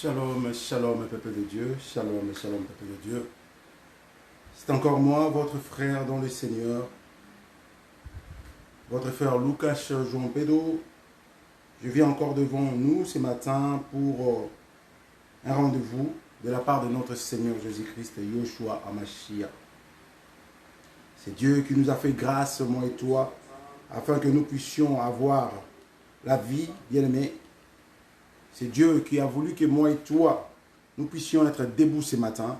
Shalom, shalom, peuple de Dieu. Shalom, shalom, peuple de Dieu. C'est encore moi, votre frère dans le Seigneur, votre frère Lucas Jean Pedro. Je viens encore devant nous ce matin pour un rendez-vous de la part de notre Seigneur Jésus-Christ, Yoshua Hamashiach. C'est Dieu qui nous a fait grâce, moi et toi, afin que nous puissions avoir la vie, bien-aimé. C'est Dieu qui a voulu que moi et toi, nous puissions être debout ce matin.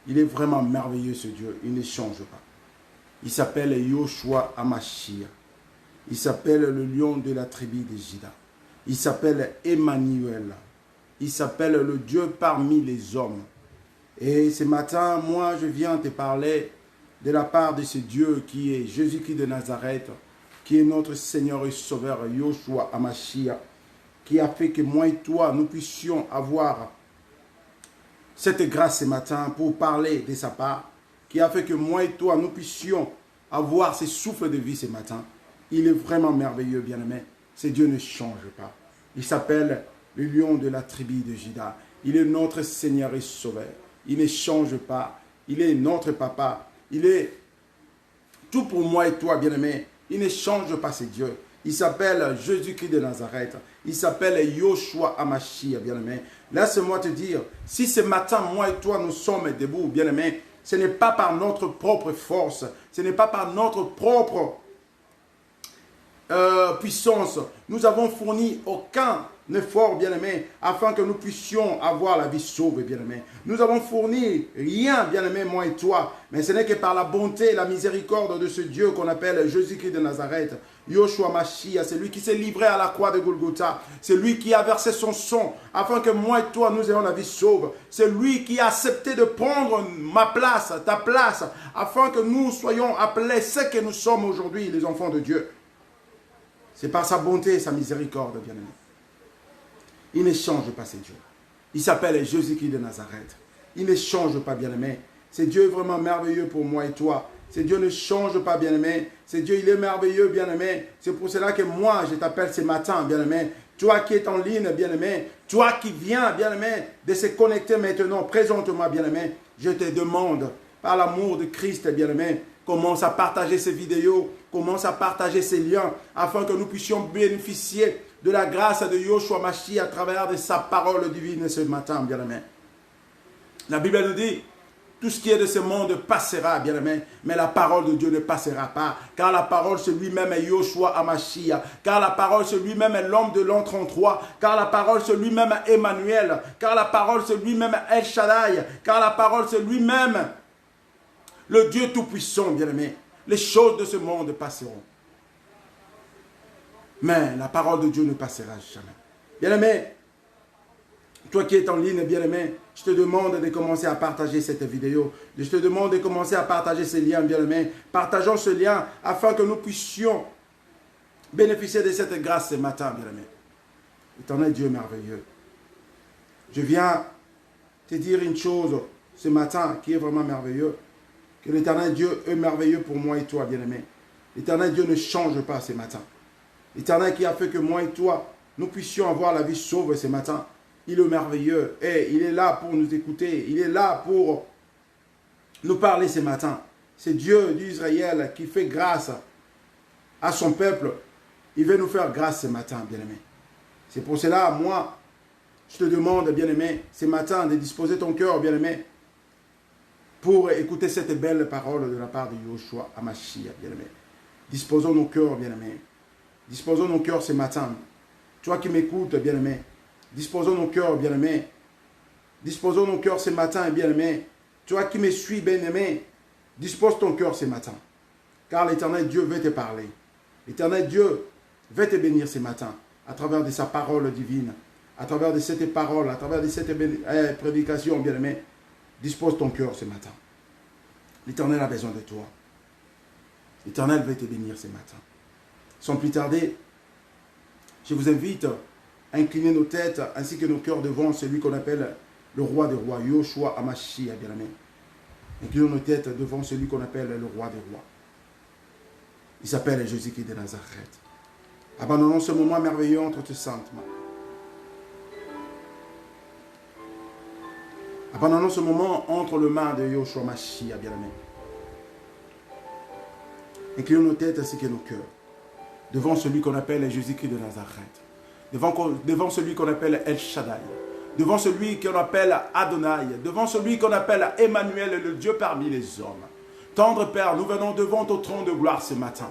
Il est vraiment merveilleux ce Dieu, il ne change pas. Il s'appelle Yoshua Hamashiach. Il s'appelle le lion de la tribu de Juda. Il s'appelle Emmanuel. Il s'appelle le Dieu parmi les hommes. Et ce matin, moi, je viens te parler de la part de ce Dieu qui est Jésus-Christ de Nazareth, qui est notre Seigneur et Sauveur, Yoshua Hamashiach, qui a fait que moi et toi, nous puissions avoir cette grâce ce matin pour parler de sa part, qui a fait que moi et toi, nous puissions avoir ce souffle de vie ce matin. Il est vraiment merveilleux, bien-aimé. Ce Dieu ne change pas. Il s'appelle le lion de la tribu de Juda. Il est notre Seigneur et Sauveur. Il ne change pas. Il est notre papa. Il est tout pour moi et toi, bien-aimé. Il ne change pas, ce Dieu. Il s'appelle Jésus-Christ de Nazareth. Il s'appelle Yoshua Hamashiach, bien-aimé. Laisse-moi te dire, si ce matin, moi et toi, nous sommes debout, bien-aimé, ce n'est pas par notre propre force, ce n'est pas par notre propre puissance. Nous avons fourni aucun effort, bien-aimé, afin que nous puissions avoir la vie sauve, bien-aimé. Nous avons fourni rien, bien-aimé, moi et toi, mais ce n'est que par la bonté et la miséricorde de ce Dieu qu'on appelle Jésus-Christ de Nazareth, Yoshua Hamashiach. C'est lui qui s'est livré à la croix de Golgotha. C'est lui qui a versé son sang afin que moi et toi, nous ayons la vie sauve. C'est lui qui a accepté de prendre ma place, ta place, afin que nous soyons appelés ce que nous sommes aujourd'hui, les enfants de Dieu. C'est par sa bonté et sa miséricorde, bien-aimé. Il ne change pas, ces dieux. Il s'appelle Jésus-Christ de Nazareth. Il ne change pas, bien-aimé. C'est Dieu vraiment merveilleux pour moi et toi. C'est Dieu ne change pas, bien-aimé. C'est Dieu, il est merveilleux, bien-aimé. C'est pour cela que moi, je t'appelle ce matin, bien-aimé. Toi qui es en ligne, bien-aimé. Toi qui viens, bien-aimé, de se connecter maintenant. Présente-moi, bien-aimé. Je te demande, par l'amour de Christ, bien-aimé, commence à partager ces vidéos, commence à partager ces liens, afin que nous puissions bénéficier de la grâce de Yoshua Hamashiach à travers de sa parole divine ce matin, bien-aimé. La Bible nous dit, tout ce qui est de ce monde passera, bien-aimé, mais la parole de Dieu ne passera pas, car la parole, c'est lui-même est Yoshua Hamashiach, car la parole, c'est lui-même est l'homme de l'an 33, car la parole, c'est lui-même Emmanuel, car la parole, c'est lui-même El Shaddai, car la parole, c'est lui-même le Dieu Tout-Puissant, bien-aimé. Les choses de ce monde passeront. Mais la parole de Dieu ne passera jamais. Bien-aimé, toi qui es en ligne, bien-aimé, je te demande de commencer à partager cette vidéo. Je te demande de commencer à partager ces liens, bien-aimé. Partageons ce lien afin que nous puissions bénéficier de cette grâce ce matin, bien-aimé. Éternel Dieu merveilleux. Je viens te dire une chose ce matin qui est vraiment merveilleux. Que l'Éternel Dieu est merveilleux pour moi et toi, bien-aimé. L'Éternel Dieu ne change pas ce matin. L'Éternel qui a fait que moi et toi, nous puissions avoir la vie sauve ce matin. Il est merveilleux et il est là pour nous écouter. Il est là pour nous parler ce matin. C'est Dieu d'Israël qui fait grâce à son peuple. Il veut nous faire grâce ce matin, bien-aimé. C'est pour cela, moi, je te demande, bien-aimé, ce matin, de disposer ton cœur, bien-aimé, pour écouter cette belle parole de la part de Yoshua Hamashiach, bien-aimé. Disposons nos cœurs, bien-aimé. Disposons nos cœurs ce matin. Toi qui m'écoutes, bien-aimé. Disposons nos cœurs, bien-aimé. Disposons nos cœurs ce matin, bien-aimé. Toi qui me suis, bien-aimé. Dispose ton cœur ce matin. Car l'Éternel Dieu veut te parler. L'Éternel Dieu veut te bénir ce matin. À travers de sa parole divine. À travers de cette parole. À travers de cette prédication, bien-aimé. Dispose ton cœur ce matin. L'Éternel a besoin de toi. L'Éternel veut te bénir ce matin. Sans plus tarder, je vous invite à incliner nos têtes ainsi que nos cœurs devant celui qu'on appelle le roi des rois, Yoshua Hamashiach, bien-aimé. Inclinons nos têtes devant celui qu'on appelle le roi des rois. Il s'appelle Jésus-Christ de Nazareth. Abandonnons ce moment merveilleux entre tes saintes mains. Abandonnons ce moment entre les mains de Yoshua Mashiach, bien-aimé. Inclinons nos têtes ainsi que nos cœurs devant celui qu'on appelle Jésus-Christ de Nazareth, devant celui qu'on appelle El Shaddai, devant celui qu'on appelle Adonai, devant celui qu'on appelle Emmanuel, le Dieu parmi les hommes. Tendre Père, nous venons devant ton trône de gloire ce matin.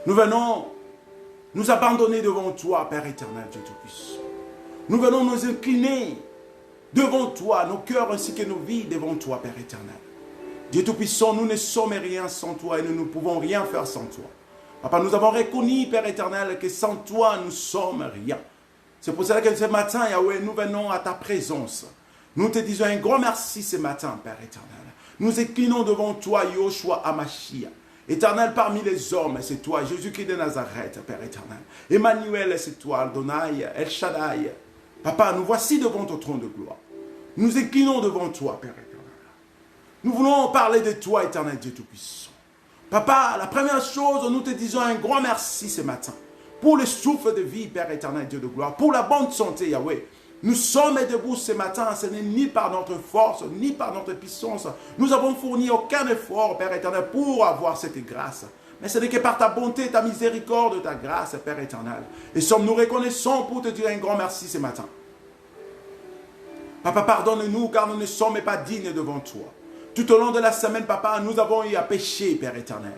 Nous venons nous abandonner devant toi, Père éternel, Dieu Tout-Puissant. Nous venons nous incliner devant toi, nos cœurs ainsi que nos vies devant toi, Père éternel. Dieu Tout-Puissant, nous ne sommes rien sans toi et nous ne pouvons rien faire sans toi. Papa, nous avons reconnu, Père éternel, que sans toi, nous sommes rien. C'est pour cela que ce matin, Yahweh, nous venons à ta présence. Nous te disons un grand merci ce matin, Père éternel. Nous inclinons devant toi, Yoshua Hamashiach. Éternel parmi les hommes, c'est toi, Jésus-Christ de Nazareth, Père éternel. Emmanuel, c'est toi, Adonai, El Shaddai. Papa, nous voici devant ton trône de gloire. Nous inclinons devant toi, Père éternel. Nous voulons parler de toi, éternel Dieu Tout-Puissant. Papa, la première chose, nous te disons un grand merci ce matin. Pour le souffle de vie, Père éternel Dieu de gloire. Pour la bonne santé, Yahweh. Nous sommes debout ce matin, ce n'est ni par notre force, ni par notre puissance. Nous avons fourni aucun effort, Père éternel, pour avoir cette grâce. Mais ce n'est que par ta bonté, ta miséricorde, ta grâce, Père éternel. Et sommes-nous reconnaissants pour te dire un grand merci ce matin. Papa, pardonne-nous car nous ne sommes pas dignes devant toi. Tout au long de la semaine, Papa, nous avons eu à pécher, Père éternel.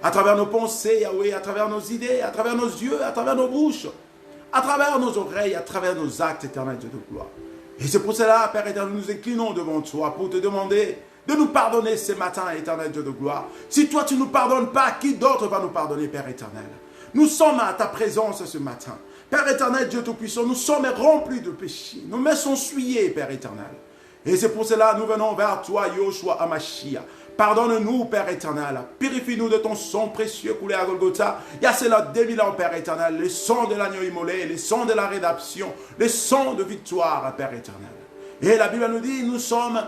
À travers nos pensées, Yahweh, à travers nos idées, à travers nos yeux, à travers nos bouches, à travers nos oreilles, à travers nos actes, éternel Dieu de gloire. Et c'est pour cela, Père éternel, nous nous inclinons devant toi pour te demander de nous pardonner ce matin, éternel Dieu de gloire. Si toi tu ne nous pardonnes pas, qui d'autre va nous pardonner, Père éternel? Nous sommes à ta présence ce matin. Père éternel, Dieu Tout-Puissant, nous sommes remplis de péchés. Nos mains sont souillées, Père éternel. Et c'est pour cela que nous venons vers toi, Yoshua Hamashiach. Pardonne-nous, Père éternel. Purifie-nous de ton sang précieux coulé à Golgotha. Il y a cela 2000 ans, Père éternel. Le sang de l'agneau immolé, le sang de la rédemption, le sang de victoire, Père éternel. Et la Bible nous dit, nous sommes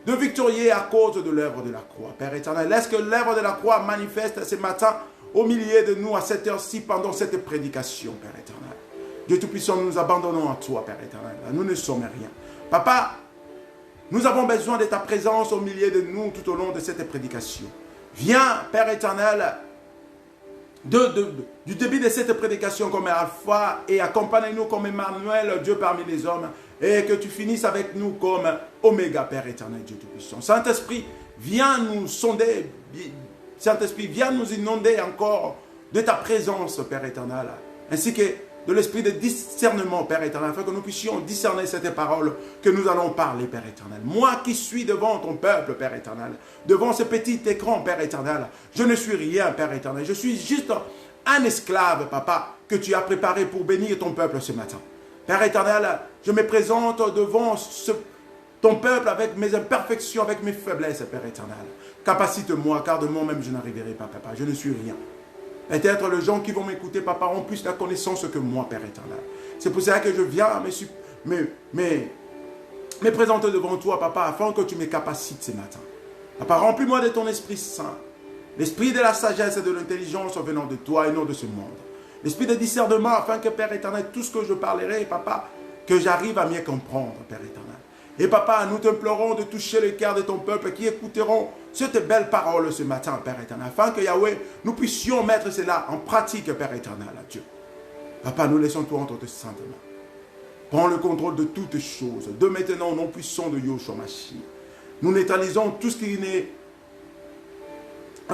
de victorieux à cause de l'œuvre de la croix. Père éternel, laisse que l'œuvre de la croix manifeste ce matin au milieu de nous à cette heure-ci pendant cette prédication, Père éternel. Dieu Tout-Puissant, nous nous abandonnons à toi, Père éternel. Nous ne sommes rien. Papa, nous avons besoin de ta présence au milieu de nous tout au long de cette prédication. Viens, Père éternel, du début de cette prédication comme Alpha et accompagne-nous comme Emmanuel, Dieu parmi les hommes, et que tu finisses avec nous comme Oméga, Père éternel, Dieu Tout-Puissant. Saint-Esprit, viens nous sonder, Saint-Esprit, viens nous inonder encore de ta présence, Père éternel, ainsi que de l'esprit de discernement, Père éternel, afin que nous puissions discerner cette parole que nous allons parler, Père éternel. Moi qui suis devant ton peuple, Père éternel, devant ce petit écran, Père éternel, je ne suis rien, Père éternel. Je suis juste un esclave, Papa, que tu as préparé pour bénir ton peuple ce matin. Père éternel, je me présente devant ton peuple avec mes imperfections, avec mes faiblesses, Père éternel. Capacite-moi, car de moi-même je n'arriverai pas, Papa. Je ne suis rien. Peut-être les gens qui vont m'écouter, Papa, ont plus la connaissance que moi, Père éternel. C'est pour cela que je viens me présenter devant toi, Papa, afin que tu me capacites ce matin. Papa, remplis-moi de ton Esprit Saint. L'esprit de la sagesse et de l'intelligence venant de toi et non de ce monde. L'esprit de discernement, afin que, Père éternel, tout ce que je parlerai, Papa, que j'arrive à mieux comprendre, Père éternel. Et Papa, nous t'implorons de toucher le cœur de ton peuple qui écouteront cette belle parole ce matin, Père éternel, afin que Yahweh, nous puissions mettre cela en pratique, Père éternel, Dieu. Papa, nous laissons toi entre tes saintes mains. Prends le contrôle de toutes choses. De maintenant, au nom puissant de Yoshua Mashiach. Nous neutralisons tout ce qui ne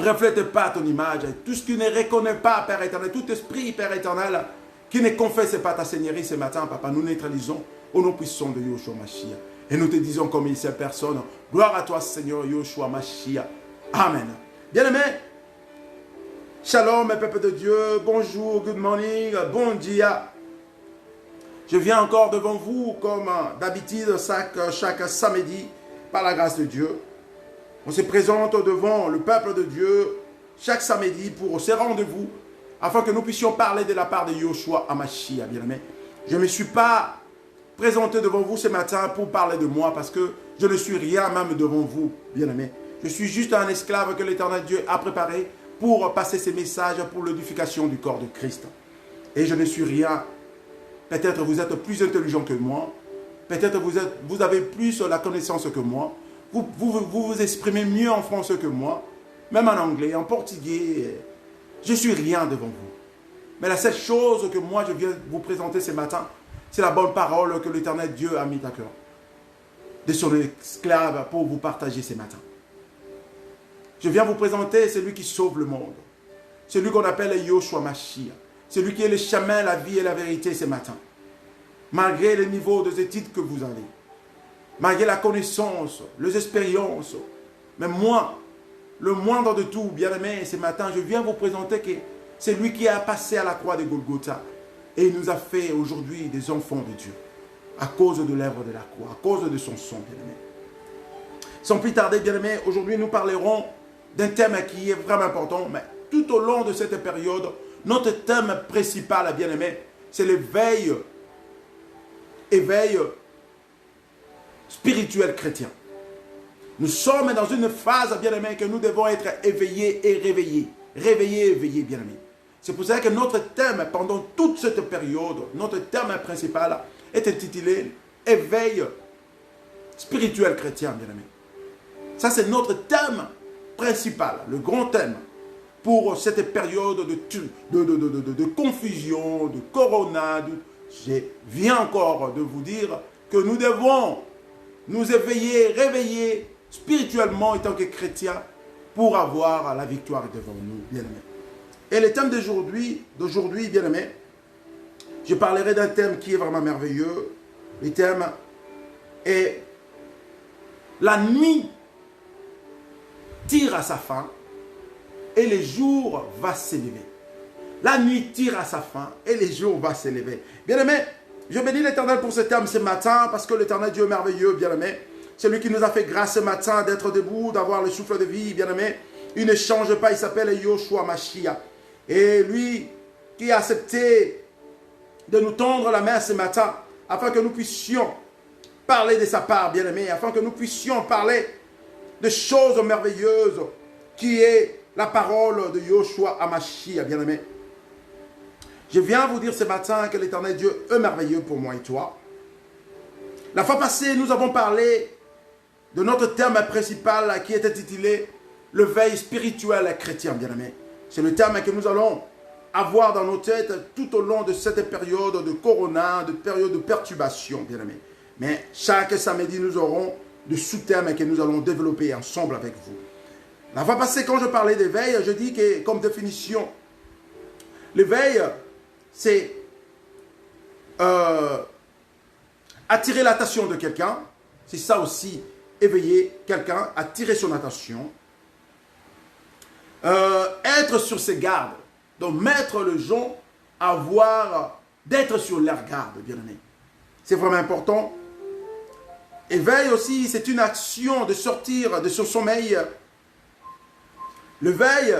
reflète pas ton image, tout ce qui ne reconnaît pas, Père éternel, tout esprit, Père éternel, qui ne confesse pas ta seigneurie ce matin, Papa, nous neutralisons au nom puissant de Yoshua Mashiach. Et nous te disons comme il sait personne, gloire à toi Seigneur Yoshua Mashiach. Amen. Bien-aimés, shalom peuple de Dieu, bonjour, good morning, bon dia. Je viens encore devant vous comme d'habitude chaque samedi par la grâce de Dieu. On se présente devant le peuple de Dieu chaque samedi pour ce rendez-vous afin que nous puissions parler de la part de Yoshua Hamashiach, bien-aimés. Je ne me suis pas présenté devant vous ce matin pour parler de moi parce que je ne suis rien même devant vous, bien-aimés. Je suis juste un esclave que l'Éternel Dieu a préparé pour passer ses messages pour l'édification du corps de Christ. Et je ne suis rien. Peut-être vous êtes plus intelligent que moi. Peut-être vous avez plus la connaissance que moi. Vous exprimez mieux en français que moi. Même en anglais, en portugais. Je suis rien devant vous. Mais la seule chose que moi je viens vous présenter ce matin, c'est la bonne parole que l'Éternel Dieu a mis à cœur de son esclave pour vous partager ce matin. Je viens vous présenter celui qui sauve le monde. Celui qu'on appelle Yoshua Mashiach. Celui qui est le chemin, la vie et la vérité ce matin. Malgré le niveau des études que vous avez, malgré la connaissance, les expériences, mais moi, le moindre de tout, bien-aimé, ce matin, je viens vous présenter que c'est lui qui a passé à la croix de Golgotha et il nous a fait aujourd'hui des enfants de Dieu à cause de l'œuvre de la croix, à cause de son sang, bien-aimé. Sans plus tarder, bien-aimé, aujourd'hui nous parlerons d'un thème qui est vraiment important, mais tout au long de cette période, notre thème principal, bien-aimé, c'est l'éveil spirituel chrétien. Nous sommes dans une phase, bien-aimé, que nous devons être éveillés et réveillés. Réveillés et éveillés, bien-aimé. C'est pour ça que notre thème, pendant toute cette période, notre thème principal est intitulé « Éveil spirituel chrétien », bien-aimé. Ça, c'est notre thème principal, le grand thème pour cette période de confusion, de corona. Je viens encore de vous dire que nous devons nous éveiller, réveiller spirituellement en tant que chrétiens pour avoir la victoire devant nous, bien-aimés. Et le thème d'aujourd'hui, bien-aimés, je parlerai d'un thème qui est vraiment merveilleux. Le thème est « La nuit tire à sa fin et le jour va s'élever. » La nuit tire à sa fin et le jour va s'élever. Bien-aimés, je bénis l'Éternel pour ce thème ce matin parce que l'Éternel Dieu est merveilleux, bien-aimé. C'est lui qui nous a fait grâce ce matin d'être debout, d'avoir le souffle de vie, bien-aimé. Il ne change pas, il s'appelle Yoshua Mashiach. Et lui qui a accepté de nous tendre la main ce matin afin que nous puissions parler de sa part, bien-aimé, afin que nous puissions parler de choses merveilleuses qui est la parole de Yoshua Mashiach, bien-aimé. Je viens vous dire ce matin que l'Éternel Dieu est merveilleux pour moi et toi. La fois passée, nous avons parlé de notre thème principal qui est intitulé « Le veille spirituel chrétien », bien-aimé. C'est le thème que nous allons avoir dans nos têtes tout au long de cette période de corona, de période de perturbation, bien-aimé. Mais chaque samedi, nous aurons des sous-thèmes que nous allons développer ensemble avec vous. La fois passée, quand je parlais d'éveil, je dis que comme définition, l'éveil, c'est attirer l'attention de quelqu'un. C'est ça aussi, éveiller quelqu'un, attirer son attention. Être sur ses gardes. Donc mettre les gens à voir, d'être sur leur garde, bien aimé. C'est vraiment important. Éveil aussi, c'est une action de sortir de son sommeil. L'éveil,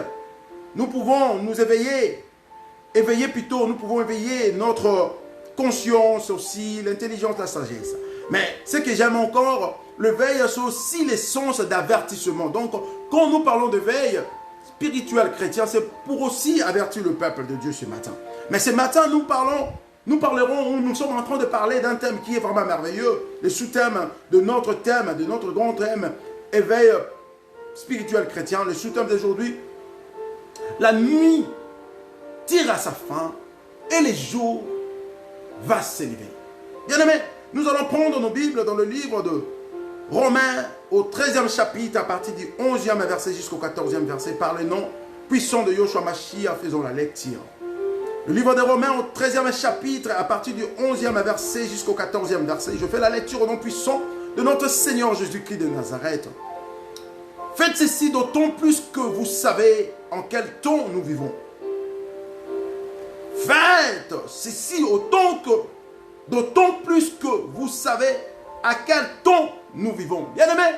nous pouvons nous éveiller. Nous pouvons éveiller notre conscience aussi, l'intelligence, la sagesse. Mais ce que j'aime encore, l'éveil, c'est aussi les sens d'avertissement. Donc, quand nous parlons d'éveil spirituel chrétien, c'est pour aussi avertir le peuple de Dieu ce matin. Mais ce matin, nous sommes en train de parler d'un thème qui est vraiment merveilleux, le sous-thème de notre grand thème, éveil spirituel chrétien. Le sous-thème d'aujourd'hui, la nuit tire à sa fin et le jour va s'élever. Bien aimé, nous allons prendre nos Bibles dans le livre de Romains au 13e chapitre à partir du 11e verset jusqu'au 14e verset par le nom puissant de Yoshua Mashiach, faisons la lecture. Le livre de Romains au 13e chapitre à partir du 11e verset jusqu'au 14e verset. Je fais la lecture au nom puissant de notre Seigneur Jésus-Christ de Nazareth. Faites ceci d'autant plus que vous savez en quel temps nous vivons. Faites ceci d'autant plus que vous savez à quel temps nous vivons. Bien aimé,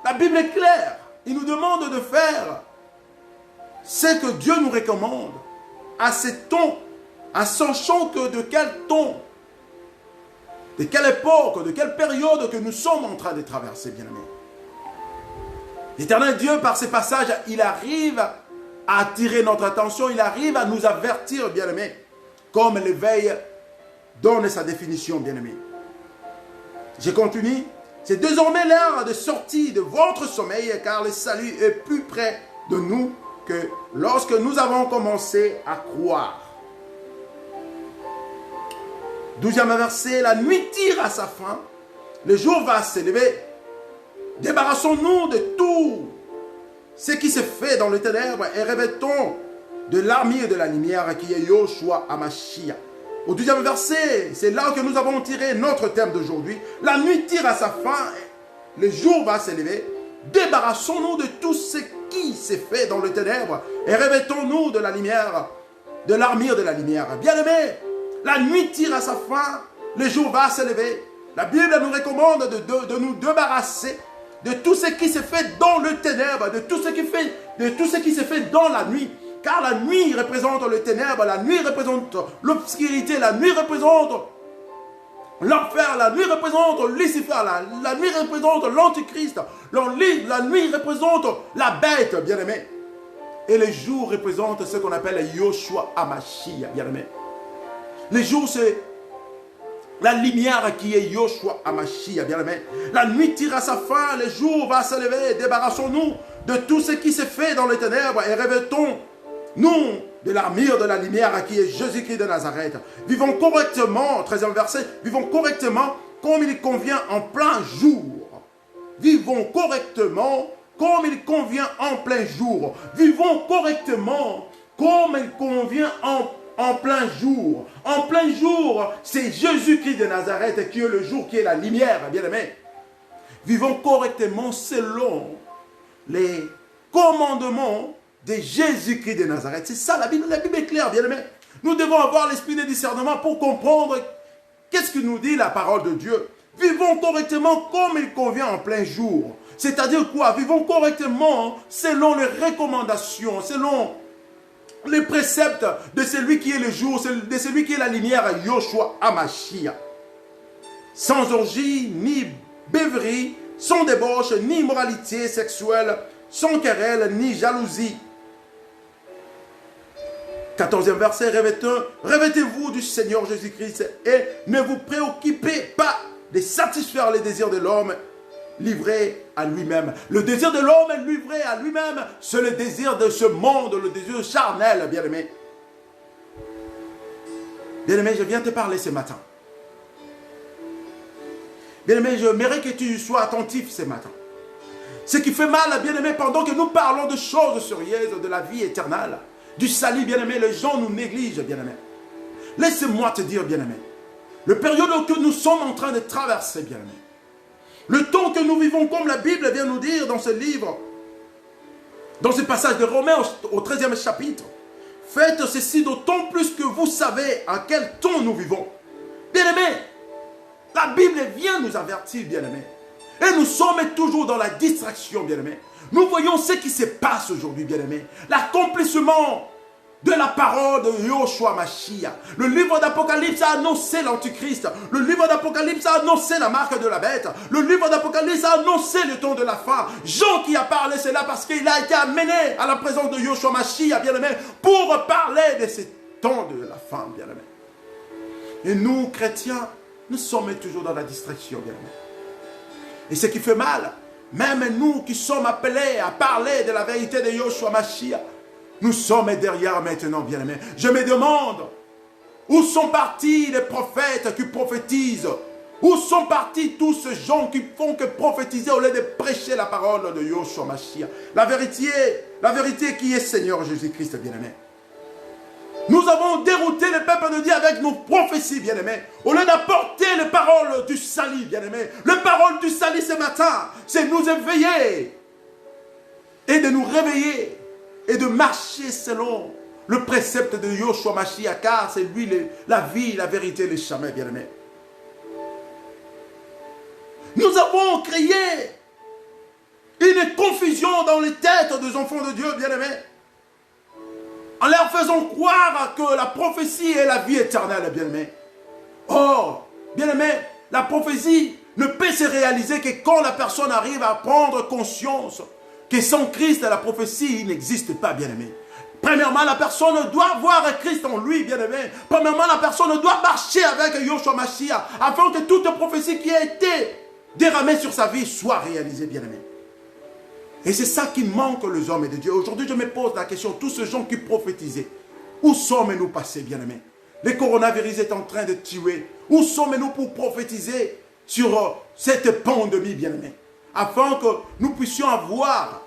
la Bible est claire. Il nous demande de faire ce que Dieu nous recommande à ce temps, en sachant que de quel temps, de quelle époque, de quelle période que nous sommes en train de traverser, bien aimé. L'Éternel Dieu, par ces passages, il arrive à attirer notre attention, il arrive à nous avertir, bien aimé, comme l'éveil donne sa définition, bien aimé. Je continue. C'est désormais l'heure de sortie de votre sommeil, car le salut est plus près de nous que lorsque nous avons commencé à croire. 12e verset, la nuit tire à sa fin, le jour va s'élever. Débarrassons-nous de tout ce qui se fait dans les ténèbres et revêtons de l'armure de la lumière qui est Yoshua Hamashiach. Au 12e verset, c'est là que nous avons tiré notre thème d'aujourd'hui. La nuit tire à sa fin, le jour va s'élever. Débarrassons-nous de tout ce qui s'est fait dans les ténèbres et revêtons-nous de la lumière, de l'armure de la lumière. Bien-aimés, la nuit tire à sa fin, le jour va s'élever. La Bible nous recommande de nous débarrasser de tout ce qui s'est fait dans le ténèbre, de tout ce qui s'est fait dans la nuit. Car la nuit représente le ténèbre, la nuit représente l'obscurité, la nuit représente l'enfer, la nuit représente Lucifer, la nuit représente l'antichrist, la nuit représente la bête, bien-aimé. Et le jour représente ce qu'on appelle Yoshua Hamashiach, bien-aimé. Le jour, c'est la lumière qui est Yoshua Hamashiach, bien-aimé. La nuit tire à sa fin, le jour va se lever. Débarrassons-nous de tout ce qui s'est fait dans les ténèbres et revêtons-nous de l'armure de la lumière qui est Jésus-Christ de Nazareth. Vivons correctement, 13e verset, vivons correctement comme il convient en plein jour. Vivons correctement comme il convient en plein jour. Vivons correctement comme il convient en plein jour. En plein jour, c'est Jésus-Christ de Nazareth qui est le jour, qui est la lumière, bien-aimés. Vivons correctement selon les commandements de Jésus-Christ de Nazareth. C'est ça, la Bible est claire, bien-aimés. Nous devons avoir l'esprit de discernement pour comprendre qu'est-ce que nous dit la parole de Dieu. Vivons correctement comme il convient en plein jour. C'est-à-dire quoi? Vivons correctement selon les recommandations, selon les préceptes de celui qui est le jour, de celui qui est la lumière, Yoshua Hamashiach. Sans orgie, ni beuverie, sans débauche, ni immoralité sexuelle, sans querelle, ni jalousie. 14e verset, revêtez-vous du Seigneur Jésus-Christ et ne vous préoccupez pas de satisfaire les désirs de l'homme livré à lui-même. Le désir de l'homme est livré à lui-même, c'est le désir de ce monde, le désir charnel, bien-aimé. Bien-aimé, je viens te parler ce matin. Bien-aimé, je mérite que tu sois attentif ce matin. Ce qui fait mal, bien-aimé, pendant que nous parlons de choses sérieuses, de la vie éternelle, du salut, bien-aimé, les gens nous négligent, bien-aimé. Laisse-moi te dire, bien-aimé, le période que nous sommes en train de traverser, bien-aimé, le temps que nous vivons, comme la Bible vient nous dire dans ce livre, dans ce passage de Romains au 13e chapitre, faites ceci d'autant plus que vous savez à quel temps nous vivons. Bien-aimé, la Bible vient nous avertir, bien-aimé. Et nous sommes toujours dans la distraction, bien-aimé. Nous voyons ce qui se passe aujourd'hui, bien-aimé. L'accomplissement de la parole de Yoshua Hamashiach. Le livre d'Apocalypse a annoncé l'Antichrist. Le livre d'Apocalypse a annoncé la marque de la bête. Le livre d'Apocalypse a annoncé le temps de la fin. Jean qui a parlé cela parce qu'il a été amené à la présence de Yoshua Hamashiach, bien-aimé, pour parler de ce temps de la fin, bien-aimé. Et nous, chrétiens, nous sommes toujours dans la distraction, bien-aimé. Et ce qui fait mal, même nous qui sommes appelés à parler de la vérité de Yoshua Hamashiach, nous sommes derrière maintenant, bien-aimés. Je me demande, où sont partis les prophètes qui prophétisent? Où sont partis tous ces gens qui font que prophétiser au lieu de prêcher la parole de Yoshua Hamashiach? La vérité qui est Seigneur Jésus-Christ, bien-aimés. Nous avons dérouté le peuple de Dieu avec nos prophéties, bien-aimés. Au lieu d'apporter les paroles du salut, bien-aimés. Les paroles du salut ce matin, c'est nous éveiller et de nous réveiller et de marcher selon le précepte de Yoshua Hamashiach, car c'est lui la vie, la vérité, le chemin, bien-aimés. Nous avons créé une confusion dans les têtes des enfants de Dieu, bien-aimés, en leur faisant croire que la prophétie est la vie éternelle, bien-aimé. Or, bien-aimé, la prophétie ne peut se réaliser que quand la personne arrive à prendre conscience que sans Christ, la prophétie n'existe pas, bien-aimé. Premièrement, la personne doit voir Christ en lui, bien-aimé. Premièrement, la personne doit marcher avec Yoshua Mashiach afin que toute prophétie qui a été déramée sur sa vie soit réalisée, bien-aimé. Et c'est ça qui manque aux hommes de Dieu. Aujourd'hui, je me pose la question, tous ces gens qui prophétisaient, où sommes-nous passés, bien-aimés? Le coronavirus est en train de tuer. Où sommes-nous pour prophétiser sur cette pandémie, bien-aimés? Afin que nous puissions avoir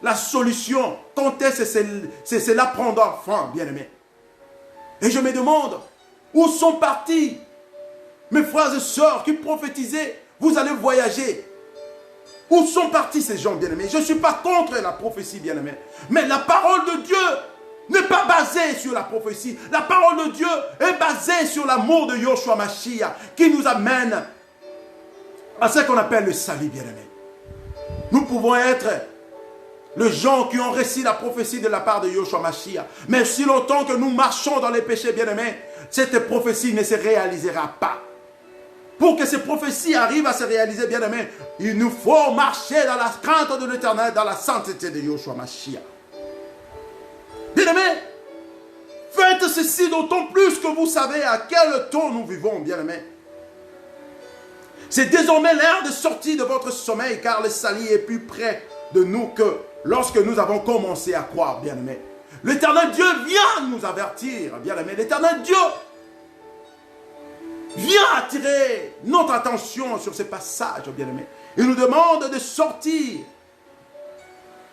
la solution. Quand est-ce que cela prendra fin, bien-aimés? Et je me demande, où sont partis mes frères et sœurs qui prophétisaient, vous allez voyager? Où sont partis ces gens, bien-aimés? Je ne suis pas contre la prophétie, bien-aimés. Mais la parole de Dieu n'est pas basée sur la prophétie. La parole de Dieu est basée sur l'amour de Yoshua Mashiach qui nous amène à ce qu'on appelle le salut, bien-aimés. Nous pouvons être les gens qui ont reçu la prophétie de la part de Yoshua Mashiach. Mais si longtemps que nous marchons dans les péchés, bien-aimés, cette prophétie ne se réalisera pas. Pour que ces prophéties arrivent à se réaliser, bien-aimés, il nous faut marcher dans la crainte de l'Éternel, dans la sainteté de Yoshua Mashiach. Bien-aimés, faites ceci d'autant plus que vous savez à quel temps nous vivons, bien-aimés. C'est désormais l'heure de sortir de votre sommeil, car le salut est plus près de nous que lorsque nous avons commencé à croire, bien-aimés. L'Éternel Dieu vient nous avertir, bien-aimés. L'Éternel Dieu vient attirer notre attention sur ces passages, bien-aimés. Il nous demande de sortir.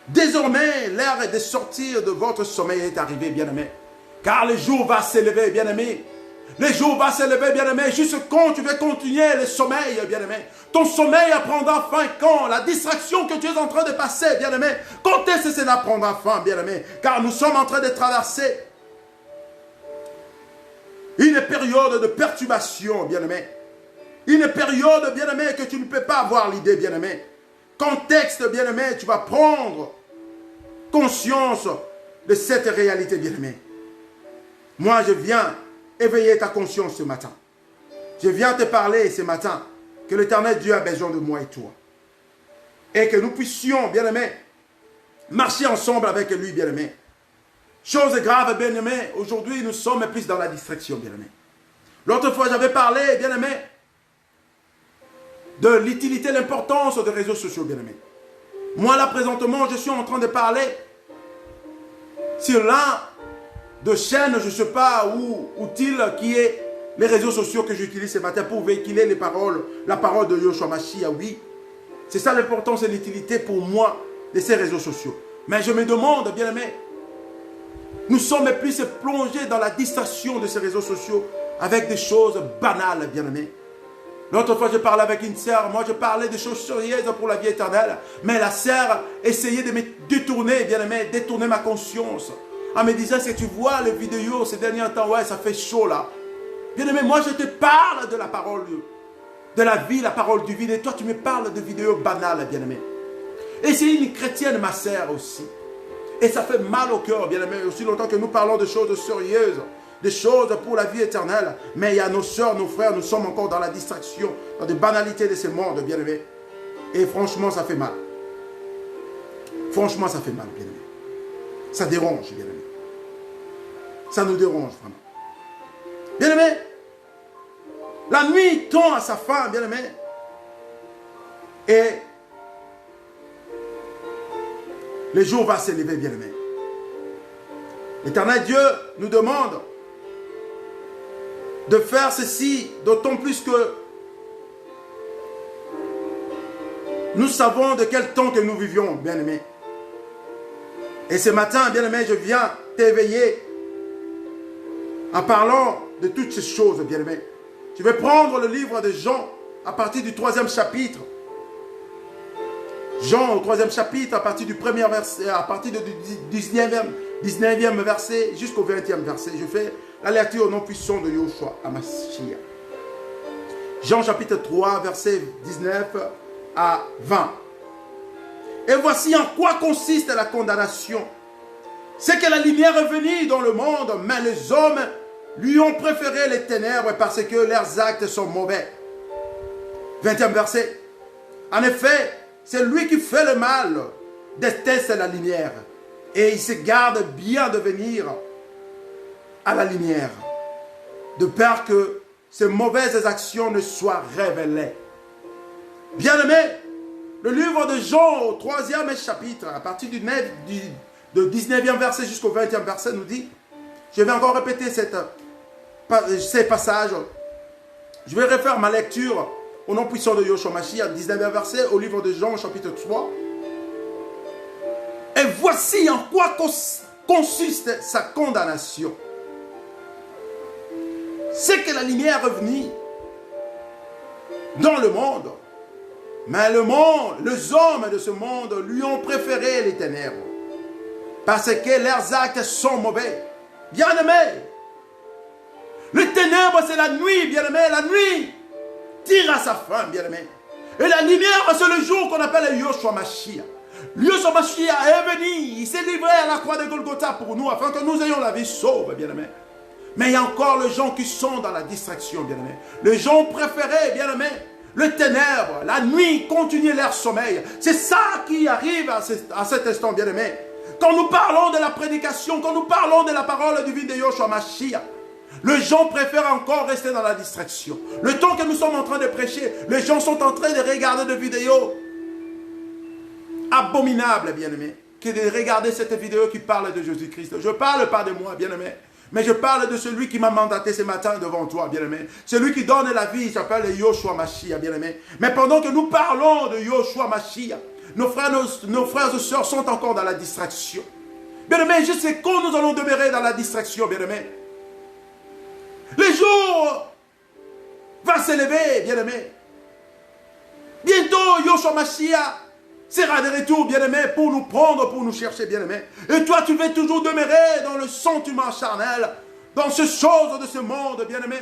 Désormais, l'heure de sortir de votre sommeil est arrivée, bien-aimés. Car le jour va s'élever, bien-aimés. Le jour va s'élever, bien-aimé, juste quand tu veux continuer le sommeil, bien-aimé. Ton sommeil prendra fin quand? La distraction que tu es en train de passer, bien-aimé. Quand est-ce que cela prendra fin, bien-aimé? Car nous sommes en train de traverser une période de perturbation, bien-aimé. Une période, bien-aimé, que tu ne peux pas avoir l'idée, bien-aimé. Contexte, bien-aimé, tu vas prendre conscience de cette réalité, bien-aimé. Moi, je viens éveiller ta conscience ce matin. Je viens te parler ce matin que l'Éternel Dieu a besoin de moi et toi. Et que nous puissions, bien-aimé, marcher ensemble avec lui, bien-aimé. Chose grave, bien-aimé, aujourd'hui nous sommes plus dans la distraction, bien-aimé. L'autre fois, j'avais parlé, bien-aimé, de l'utilité, l'importance des réseaux sociaux, bien-aimé. Moi, là, présentement, je suis en train de parler sur l'un de chaînes, je ne sais pas où-il, qui est les réseaux sociaux que j'utilise ce matin pour véhiculer les paroles, la parole de Yoshua Mashiach, oui. C'est ça l'importance et l'utilité pour moi de ces réseaux sociaux. Mais je me demande, bien-aimé, nous sommes plus plongés dans la distraction de ces réseaux sociaux avec des choses banales, bien-aimé. L'autre fois, je parlais avec une sœur. Moi, je parlais des choses sérieuses pour la vie éternelle. Mais la sœur essayait de me détourner, bien-aimé, détourner ma conscience. En me disant, est-ce que tu vois les vidéos ces derniers temps? Ouais, ça fait chaud là. Bien-aimé, moi, je te parle de la parole, de la vie, la parole du vide. Et toi, tu me parles de vidéos banales, bien-aimé. Et c'est une chrétienne, ma sœur aussi. Et ça fait mal au cœur, bien-aimé, aussi longtemps que nous parlons de choses sérieuses, des choses pour la vie éternelle. Mais il y a nos soeurs, nos frères, nous sommes encore dans la distraction, dans des banalités de ce monde, bien-aimé. Et franchement, ça fait mal. Franchement, ça fait mal, bien-aimé. Ça dérange, bien-aimé. Ça nous dérange, vraiment. Bien-aimé, la nuit tend à sa fin, bien-aimé. Et le jour va s'élever, bien-aimé. L'Éternel Dieu nous demande de faire ceci, d'autant plus que nous savons de quel temps que nous vivions, bien-aimé. Et ce matin, bien-aimé, je viens t'éveiller en parlant de toutes ces choses, bien-aimé. Je vais prendre le livre de Jean à partir du 3e chapitre. Jean au 3e chapitre, à partir du 1er verset, à partir du 19e verset jusqu'au 20e verset. Je fais la lecture au nom puissant de Yoshua Mashiach. Jean chapitre 3, verset 19 à 20. Et voici en quoi consiste la condamnation. C'est que la lumière est venue dans le monde, mais les hommes lui ont préféré les ténèbres parce que leurs actes sont mauvais. 20e verset. En effet, c'est lui qui fait le mal, déteste la lumière Et il se garde bien de venir à la lumière, de peur que ces mauvaises actions ne soient révélées. Bien-aimés, le livre de Jean, au 3e chapitre, à partir du 19e verset jusqu'au 20e verset, nous dit, je vais encore répéter ces passages, je vais refaire ma lecture au nom puissant de Yahshua Mashiach, 19e verset, au livre de Jean, chapitre 3. Et voici en quoi consiste sa condamnation. C'est que la lumière est venue dans le monde, mais les hommes de ce monde lui ont préféré les ténèbres, parce que leurs actes sont mauvais. Bien-aimés, les ténèbres c'est la nuit, bien-aimés, la nuit tire à sa fin, bien-aimés. Et la lumière c'est le jour qu'on appelle Yahshua Mashiach. Yahshua Mashiach est venu, il s'est livré à la croix de Golgotha pour nous, afin que nous ayons la vie sauve, bien-aimés. Mais il y a encore les gens qui sont dans la distraction, bien-aimés. Les gens préférés, bien-aimés, les ténèbres, la nuit, continuer leur sommeil. C'est ça qui arrive à cet instant, bien-aimés. Quand nous parlons de la prédication, quand nous parlons de la parole divine de Yahshua Mashiach, les gens préfèrent encore rester dans la distraction. Le temps que nous sommes en train de prêcher, les gens sont en train de regarder des vidéos abominables, bien-aimés, que de regarder cette vidéo qui parle de Jésus-Christ. Je ne parle pas de moi, bien-aimés, mais je parle de celui qui m'a mandaté ce matin devant toi, bien-aimé. Celui qui donne la vie, il s'appelle Yahshua Mashiach, bien-aimé. Mais pendant que nous parlons de Yahshua Mashiach, nos frères et sœurs sont encore dans la distraction. Bien-aimé, je sais quand nous allons demeurer dans la distraction, bien-aimé. Le jour va s'élever, bien-aimé. Bientôt, Yahshua Mashiach sera de retour, bien-aimé, pour nous prendre, pour nous chercher, bien-aimé. Et toi, tu veux toujours demeurer dans le sentiment charnel, dans ces choses de ce monde, bien-aimé.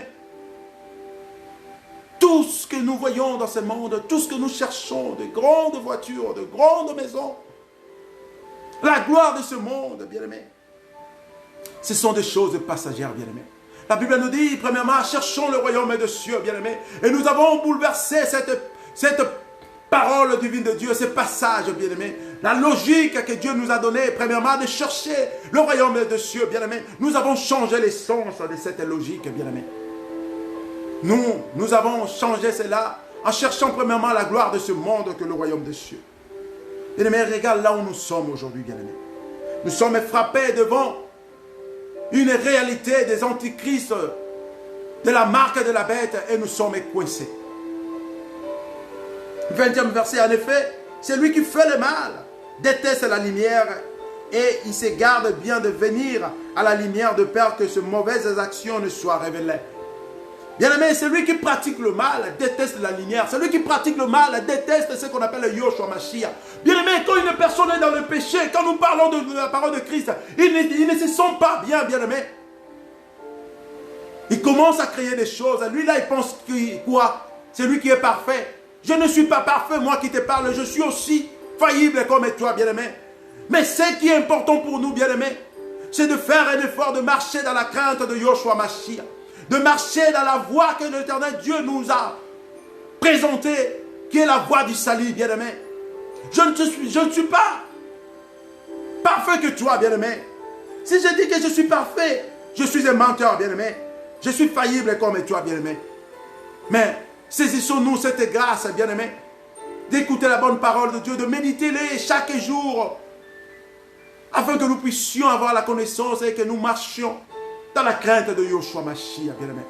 Tout ce que nous voyons dans ce monde, tout ce que nous cherchons, de grandes voitures, de grandes maisons, la gloire de ce monde, bien-aimé, ce sont des choses passagères, bien-aimé. La Bible nous dit, premièrement, cherchons le royaume des cieux, bien-aimé. Et nous avons bouleversé cette parole divine de Dieu, ce passage, bien-aimé. La logique que Dieu nous a donnée, premièrement, de chercher le royaume des cieux, bien-aimé. Nous avons changé l'essence de cette logique, bien-aimé. Nous avons changé cela en cherchant premièrement la gloire de ce monde que le royaume des cieux. Bien-aimé, regarde là où nous sommes aujourd'hui, bien-aimé. Nous sommes frappés devant une réalité des antichrists, de la marque de la bête, et nous sommes coincés. 20e verset, en effet, celui qui fait le mal déteste la lumière et il se garde bien de venir à la lumière de peur que ces mauvaises actions ne soient révélées. Bien-aimé, celui qui pratique le mal déteste la lumière. Celui qui pratique le mal déteste ce qu'on appelle le Yahshua Mashiach. Bien-aimé, quand une personne est dans le péché, quand nous parlons de la parole de Christ, il ne se sent pas bien, bien-aimé. Il commence à créer des choses. Lui, là, il pense quoi? C'est lui qui est parfait. Je ne suis pas parfait, moi qui te parle. Je suis aussi faillible comme toi, bien-aimé. Mais ce qui est important pour nous, bien-aimé, c'est de faire un effort, de marcher dans la crainte de Yahshua Mashiach. De marcher dans la voie que l'Éternel Dieu nous a présentée, qui est la voie du salut, bien-aimé. Je ne suis pas parfait que toi, bien-aimé. Si je dis que je suis parfait, je suis un menteur, bien-aimé. Je suis faillible comme toi, bien-aimé. Mais saisissons-nous cette grâce, bien-aimé, d'écouter la bonne parole de Dieu, de méditer-les chaque jour, afin que nous puissions avoir la connaissance et que nous marchions dans la crainte de Yahshua Mashiach, bien-aimé.